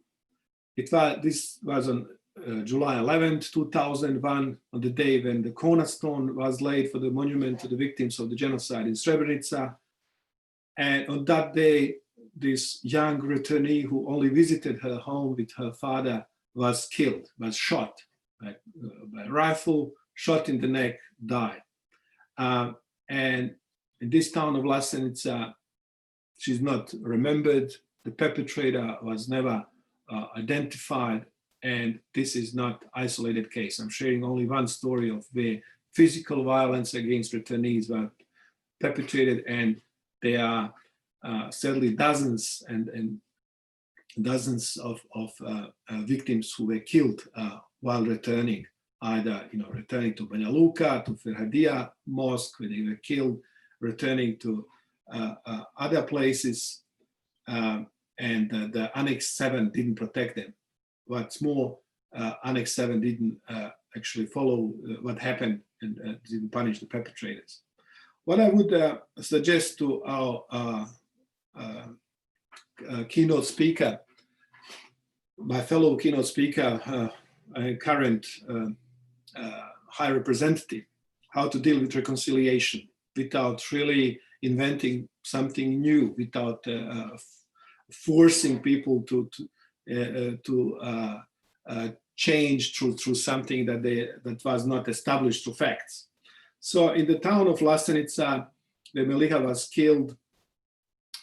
Speaker 4: This was on July 11th, 2001, on the day when the cornerstone was laid for the monument to the victims of the genocide in Srebrenica. And on that day, this young returnee who only visited her home with her father was killed, was shot by a rifle, shot in the neck, died. And in this town of Vlasenica, she's not remembered. The perpetrator was never identified. And this is not an isolated case. I'm sharing only one story of where physical violence against returnees were perpetrated, and there are sadly dozens and dozens of victims who were killed while returning, either returning to Banja Luka, to Ferhadia Mosque, where they were killed, returning to other places, and the Annex 7 didn't protect them. What's more, Annex 7 didn't actually follow what happened and didn't punish the perpetrators. What I would suggest to our keynote speaker, my fellow keynote speaker, current High Representative, how to deal with reconciliation without really inventing something new, without forcing people to change through something that was not established through facts. So in the town of Vlasenica, where Meliha was killed,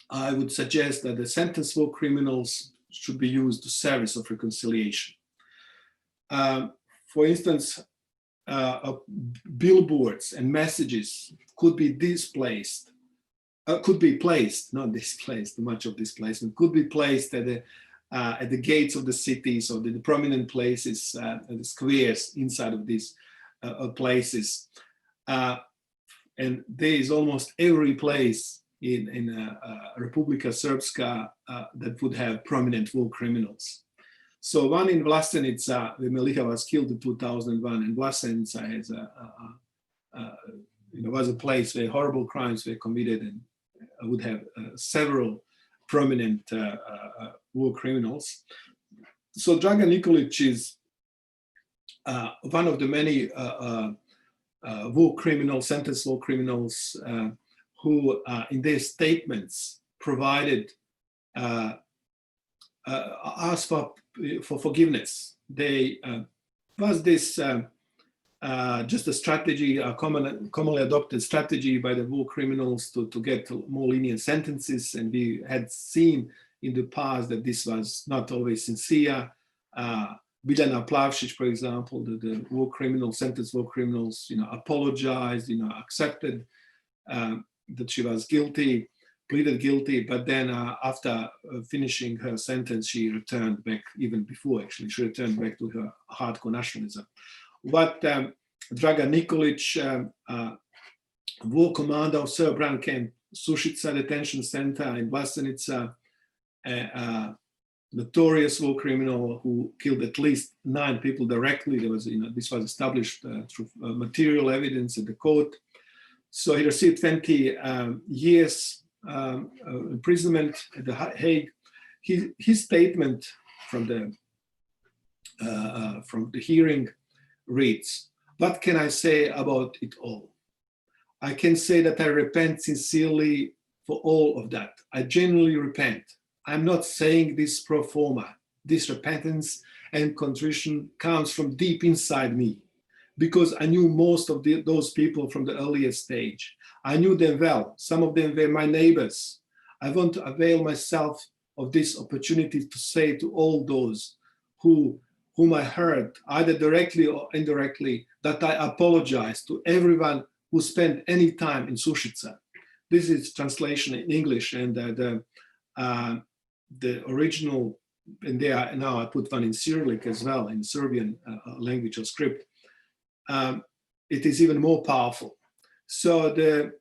Speaker 4: I would suggest that the sentence for criminals should be used to service of reconciliation. For instance, billboards and messages could be displaced, could be placed, not displaced, much of displacement, could be placed at the gates of the cities or the prominent places, the squares inside of these places. And there is almost every place in Republika Srpska that would have prominent war criminals. So one in Vlasenica, where Meliha was killed in 2001, and Vlasenica has was a place where horrible crimes were committed and would have several prominent war criminals. So Dragan Nikolic is one of the many war criminals, sentence war criminals, who in their statements provided, asked for forgiveness. They was this just a strategy, a commonly adopted strategy by the war criminals to get more lenient sentences, and we had seen in the past that this was not always sincere. Biljana Plavšić, for example, the war criminal, sentence war criminals, apologized, accepted that she was guilty, pleaded guilty, but then after finishing her sentence, she returned back, even before actually, she returned back to her hardcore nationalism. What Dragan Nikolic, war commander of Srbran camp, Sušica detention center in Vlasenica, notorious war criminal who killed at least 9 people directly. There was, this was established through material evidence at the court. So he received 20 years imprisonment at The Hague. His statement from the hearing reads, "What can I say about it all? I can say that I repent sincerely for all of that. I genuinely repent. I'm not saying this pro forma. This repentance and contrition comes from deep inside me, because I knew most of those people from the earliest stage. I knew them well. Some of them were my neighbors. I want to avail myself of this opportunity to say to all those whom I heard, either directly or indirectly, that I apologize to everyone who spent any time in Sušica." This is translation in English, and the original, and there now I put one in Cyrillic as well, in Serbian language or script. it is even more powerful. So the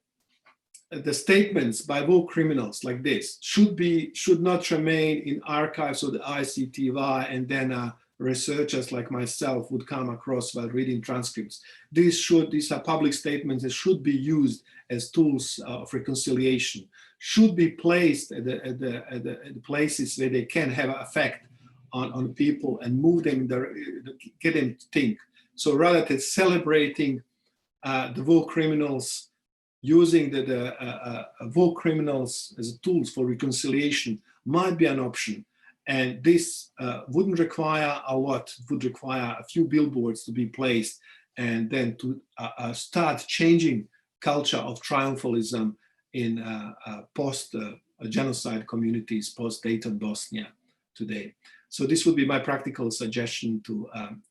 Speaker 4: statements by war criminals like this should not remain in archives of the ICTY, and then researchers like myself would come across while reading transcripts. These are public statements that should be used as tools of reconciliation, should be placed at the places where they can have an effect on people and move them, get them to think. So rather than celebrating the war criminals, using the war criminals as tools for reconciliation might be an option. And this wouldn't require a lot. It would require a few billboards to be placed, and then to start changing culture of triumphalism in post-genocide communities, post-Dayton Bosnia today. So this would be my practical suggestion to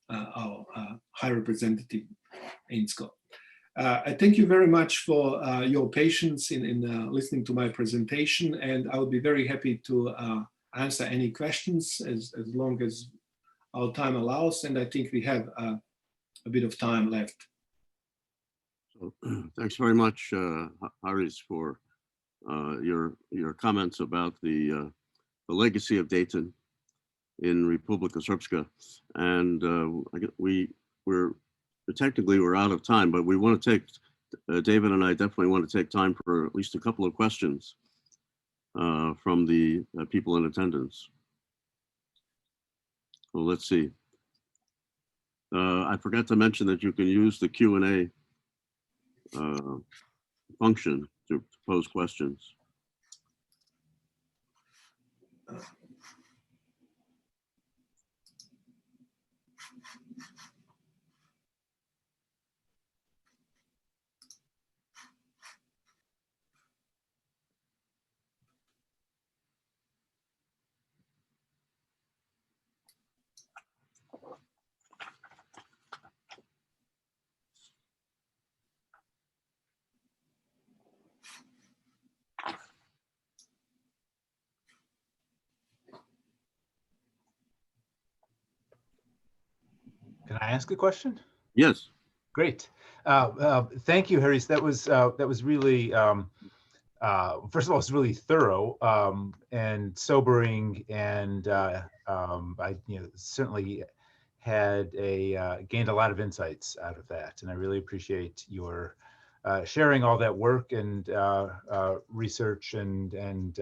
Speaker 4: our High Representative Ainsko. I thank you very much for your patience in listening to my presentation, and I would be very happy to answer any questions as long as our time allows, and I think we have a bit of time left.
Speaker 3: So, thanks very much, Haris, for your comments about the legacy of Dayton in Republika Srpska, and we're out of time, but we want to take, David and I definitely want to take time for at least a couple of questions from the people in attendance. Well, let's see. I forgot to mention that you can use the Q&A function to pose questions.
Speaker 1: Can I ask a question?
Speaker 3: Yes.
Speaker 1: Great. Thank you, Haris. That was really, first of all, it's really thorough and sobering, and I certainly had gained a lot of insights out of that, and I really appreciate your sharing all that work and research and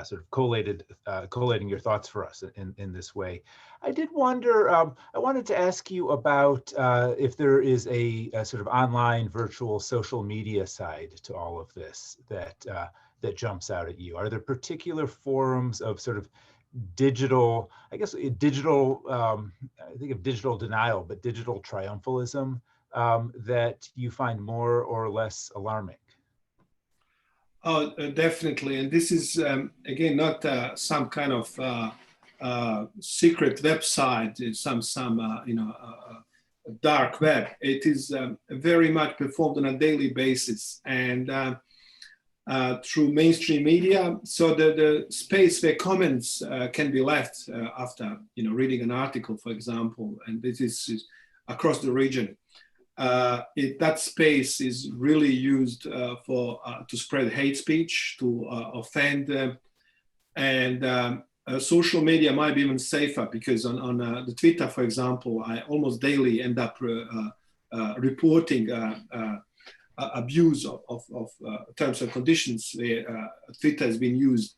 Speaker 1: sort of collating your thoughts for us in this way. I did wonder, I wanted to ask you about if there is a sort of online virtual social media side to all of this that jumps out at you. Are there particular forums of sort of digital, I think of digital denial, but digital triumphalism that you find more or less alarming?
Speaker 4: Oh, definitely. And this is, again, not some kind of secret website, it's some dark web. It is very much performed on a daily basis, and through mainstream media. So the space where comments can be left after reading an article, for example, and this is across the region. That space is really used to spread hate speech, to offend, and social media might be even safer, because on the Twitter, for example, I almost daily end up reporting abuse of terms and conditions where Twitter has been used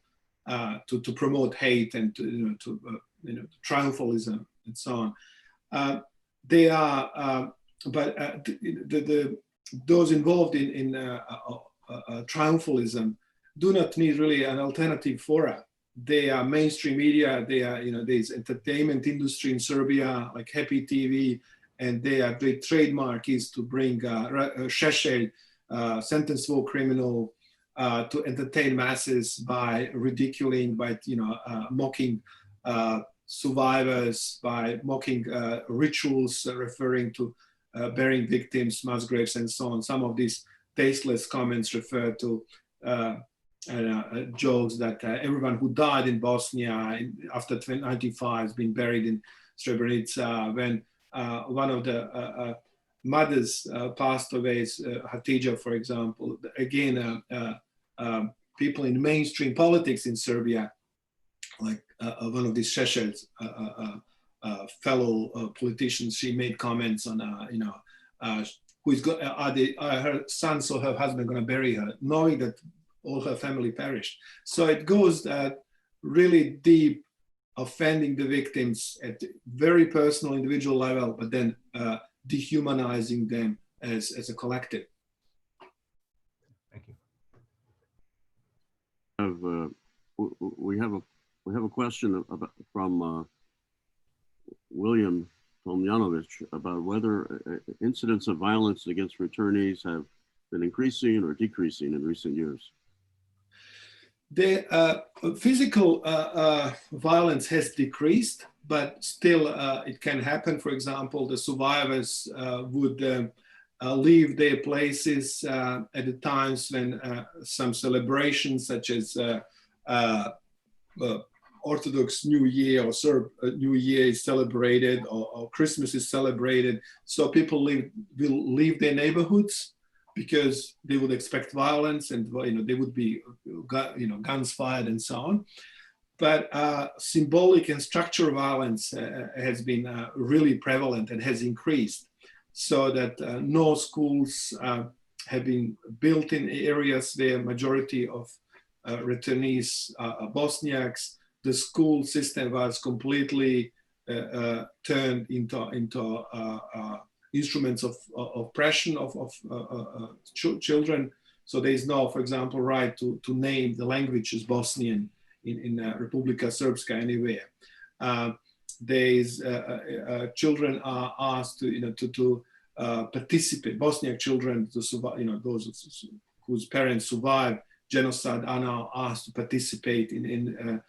Speaker 4: to promote hate and to triumphalism and so on. They are. But those involved in triumphalism do not need really an alternative fora. They are mainstream media. They are, there's entertainment industry in Serbia, like Happy TV, and their trademark is to bring Šešelj, sentenced war criminal, to entertain masses by ridiculing, by mocking survivors, by mocking rituals referring to burying victims, mass graves, and so on. Some of these tasteless comments refer to jokes that everyone who died in Bosnia after 1995 has been buried in Srebrenica, when one of the mothers passed away, Hatija, for example. Again, people in mainstream politics in Serbia, like one of these Šešelj's fellow politicians, she made comments on, are her sons or her husband going to bury her, knowing that all her family perished. So it goes really deep, offending the victims at very personal individual level, but then dehumanizing them as a collective.
Speaker 1: Thank you.
Speaker 3: We have a question from William Tomjanovich about whether incidents of violence against returnees have been increasing or decreasing in recent years.
Speaker 4: The physical violence has decreased, but still it can happen. For example, the survivors would leave their places at the times when some celebrations such as Orthodox New Year or Serb New Year is celebrated, or Christmas is celebrated. So people will leave their neighborhoods because they would expect violence, and there would be guns fired and so on. But symbolic and structural violence has been really prevalent and has increased, so that no schools have been built in areas where majority of returnees are Bosniaks. The school system was completely turned into instruments of oppression of children. So there is no, for example, right to name the language as Bosnian in Republika Srpska anywhere. Children are asked to participate. Bosniak children to survive, those whose parents survived genocide are now asked to participate in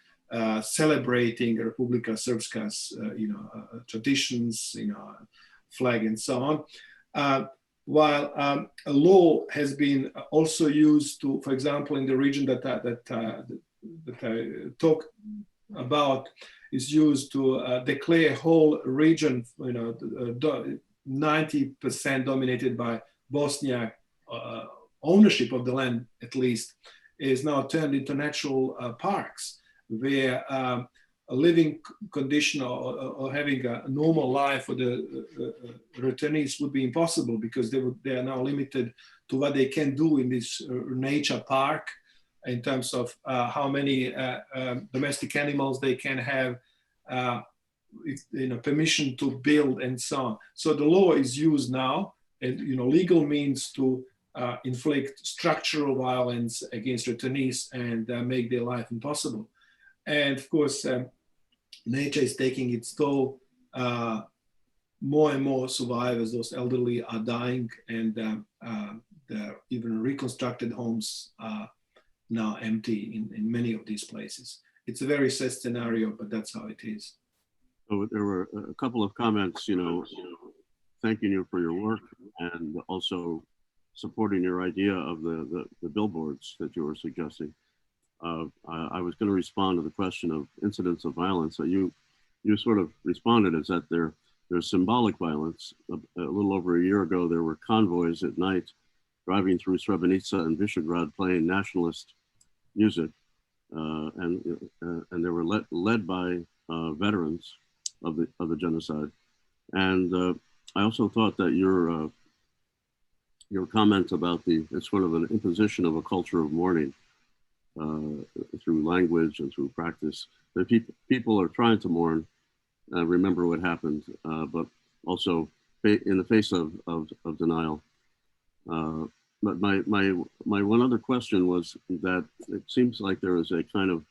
Speaker 4: celebrating Republika Srpska's traditions, flag and so on. While a law has been also used to, for example, in the region that I talked about, is used to declare whole region, 90% dominated by Bosniak ownership of the land, at least, is now turned into natural parks, where a living condition or having a normal life for the returnees would be impossible, because they are now limited to what they can do in this nature park in terms of how many domestic animals they can have, permission to build and so on. So the law is used now, and legal means to inflict structural violence against returnees and make their life impossible. And of course, nature is taking its toll. More and more survivors, those elderly, are dying, and the even reconstructed homes are now empty in many of these places. It's a very sad scenario, but that's how it is.
Speaker 3: So there were a couple of comments, thanking you for your work, and also supporting your idea of the billboards that you were suggesting. I was going to respond to the question of incidents of violence. So you sort of responded as that there's symbolic violence. A little over a year ago, there were convoys at night driving through Srebrenica and Visegrad playing nationalist music, and they were led by veterans of the genocide. And I also thought that your comment about it's sort of an imposition of a culture of mourning through language and through practice. That people are trying to mourn, remember what happened, but also in the face of denial. But my one other question was that it seems like there is a kind of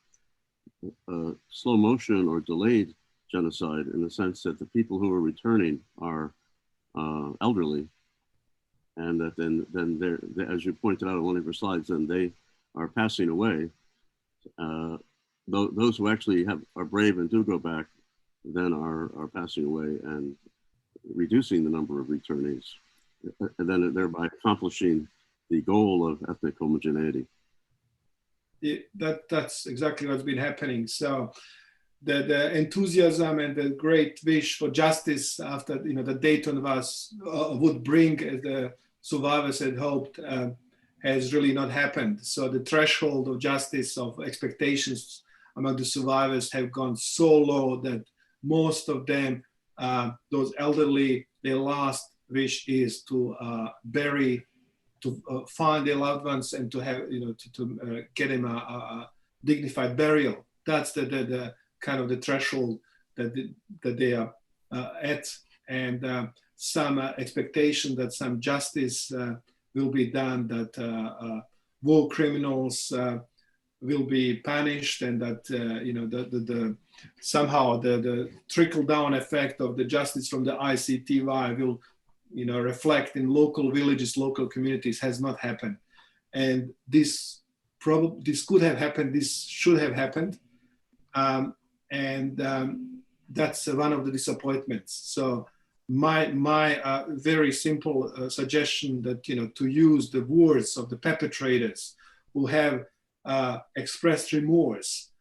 Speaker 3: slow motion or delayed genocide, in the sense that the people who are returning are elderly, and that then they're, as you pointed out on one of your slides, then they are passing away. Those who actually are brave and do go back then are passing away and reducing the number of returnees, and then thereby accomplishing the goal of ethnic homogeneity.
Speaker 4: That's exactly what's been happening. So the enthusiasm and the great wish for justice after the Dayton was would bring the survivors had hoped has really not happened. So the threshold of justice, of expectations among the survivors have gone so low that most of them, those elderly, their last wish is to bury, to find their loved ones and to have, to get them a dignified burial. That's the kind of the threshold that they are at, and some expectation that some justice will be done, that war criminals will be punished, and that somehow the trickle down effect of the justice from the ICTY will reflect in local villages, local communities, has not happened. And this could have happened, this should have happened. That's one of the disappointments. So my very simple suggestion that, to use the words of the perpetrators who have expressed remorse,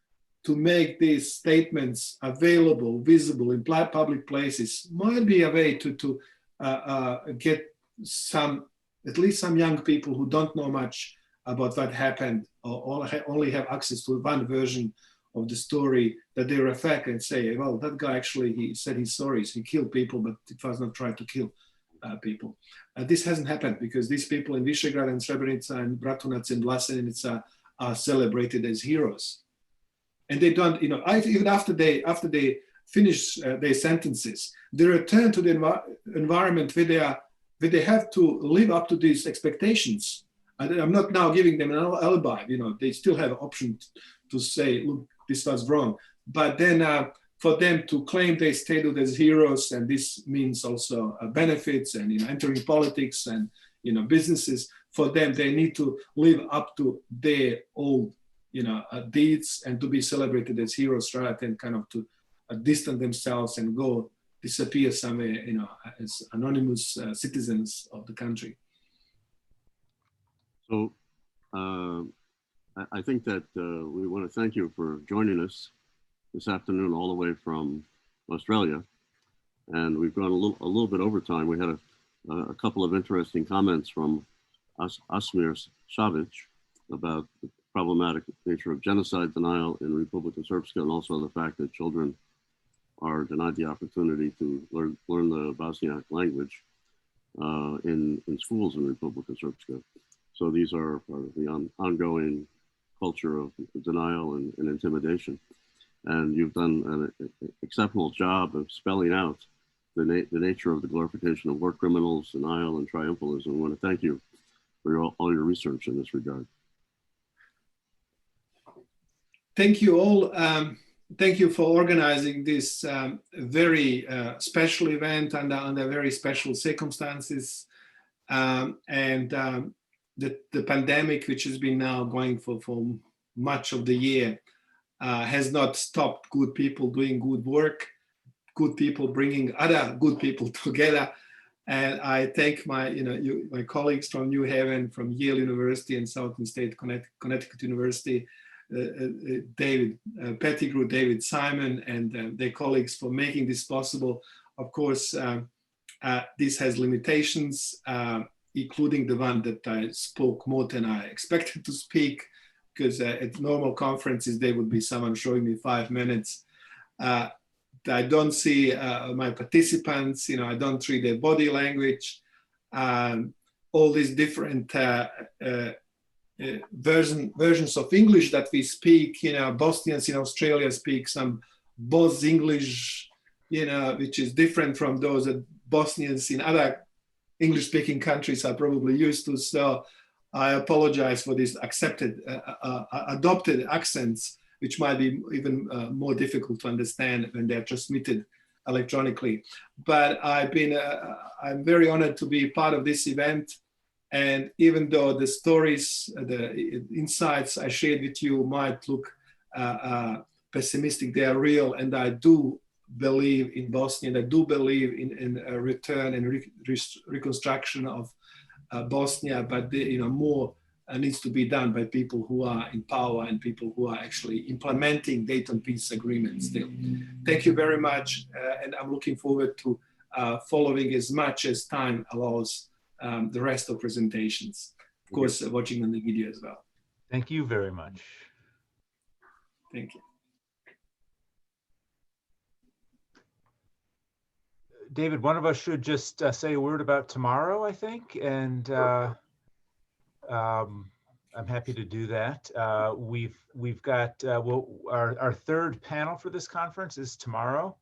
Speaker 4: to make these statements available, visible in public places, might be a way to get at least some young people who don't know much about what happened, or only have access to one version of the story, that they reflect and say, well, that guy actually, he said he's sorry, he killed people, but it was not trying to kill people. This hasn't happened because these people in Visegrad and Srebrenica and Bratunac and Vlasenica are celebrated as heroes. And they don't, even after they finish their sentences, they return to the environment where they have to live up to these expectations. I'm not now giving them an alibi, they still have an option to say, look, this was wrong. But then for them to claim they stated as heroes, and this means also benefits and entering politics and businesses, for them they need to live up to their old deeds and to be celebrated as heroes, rather than kind of to distance themselves and go disappear somewhere, as anonymous citizens of the country.
Speaker 3: So I think that we want to thank you for joining us this afternoon all the way from Australia. And we've gone a little bit over time. We had a couple of interesting comments from Asmir Savic about the problematic nature of genocide denial in Republika Srpska, and also the fact that children are denied the opportunity to learn the Bosniak language in schools in Republika Srpska. So these are part of the ongoing culture of denial and intimidation. And you've done an exceptional job of spelling out the nature of the glorification of war criminals, denial, and triumphalism. I want to thank you for all your research in this regard.
Speaker 4: Thank you all. Thank you for organizing this very special event under very special circumstances. The pandemic, which has been now going for much of the year, has not stopped good people doing good work, good people bringing other good people together. And I thank my colleagues from New Haven, from Yale University and Southern State Connecticut University, David Pettigrew, David Simon, and their colleagues for making this possible. Of course, this has limitations, including the one that I spoke more than I expected to speak, because at normal conferences, there would be someone showing me 5 minutes. I don't see my participants, I don't read their body language. All these different versions of English that we speak, Bosnians in Australia speak some Bos English, which is different from those that Bosnians in other English-speaking countries are probably used to. So I apologize for these adopted accents, which might be even more difficult to understand when they're transmitted electronically. But I'm very honored to be part of this event. And even though the stories, the insights I shared with you might look pessimistic, they are real. And I do believe in Bosnia, and I do believe in a return and reconstruction of Bosnia, but more needs to be done by people who are in power and people who are actually implementing Dayton Peace Agreement still. Thank you very much, and I'm looking forward to following as much as time allows the rest of presentations. Of course, watching on the video as well.
Speaker 1: Thank you very much.
Speaker 4: Thank you.
Speaker 1: David, one of us should just say a word about tomorrow, I think, and I'm happy to do that. We've got our third panel for this conference is tomorrow.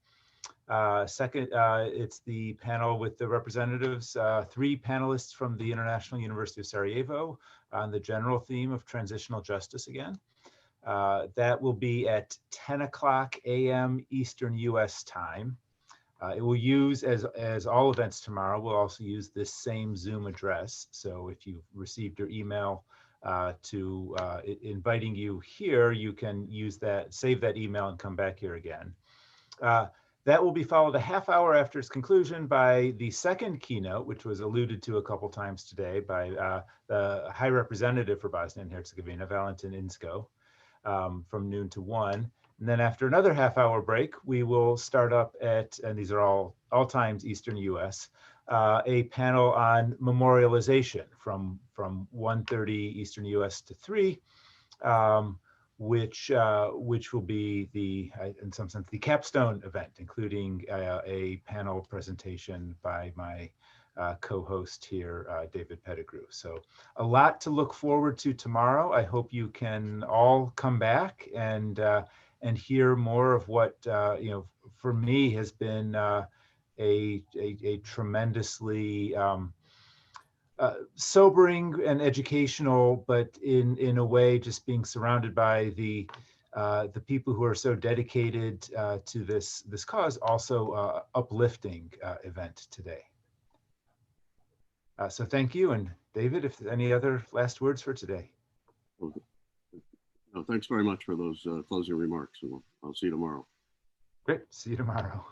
Speaker 1: Second, it's the panel with the representatives, 3 panelists from the International University of Sarajevo on the general theme of transitional justice again. That will be at 10 o'clock a.m. Eastern US time. It will use, as all events tomorrow, we'll also use this same Zoom address. So if you've received your email inviting you here, you can use that, save that email and come back here again. That will be followed a half hour after its conclusion by the second keynote, which was alluded to a couple times today by the High Representative for Bosnia and Herzegovina, Valentin Inzko, from noon to 1. And then after another half hour break, we will start up at, and these are all times Eastern US, a panel on memorialization from 1:30 Eastern US to 3, which will be in some sense, the capstone event, including a panel presentation by my co-host here, David Pettigrew. So a lot to look forward to tomorrow. I hope you can all come back and hear more of what, for me has been a tremendously sobering and educational, but in a way, just being surrounded by the people who are so dedicated to this cause, also uplifting event today. So thank you, and David, if any other last words for today.
Speaker 3: No, thanks very much for those closing remarks. I'll see you tomorrow.
Speaker 1: Great, see you tomorrow.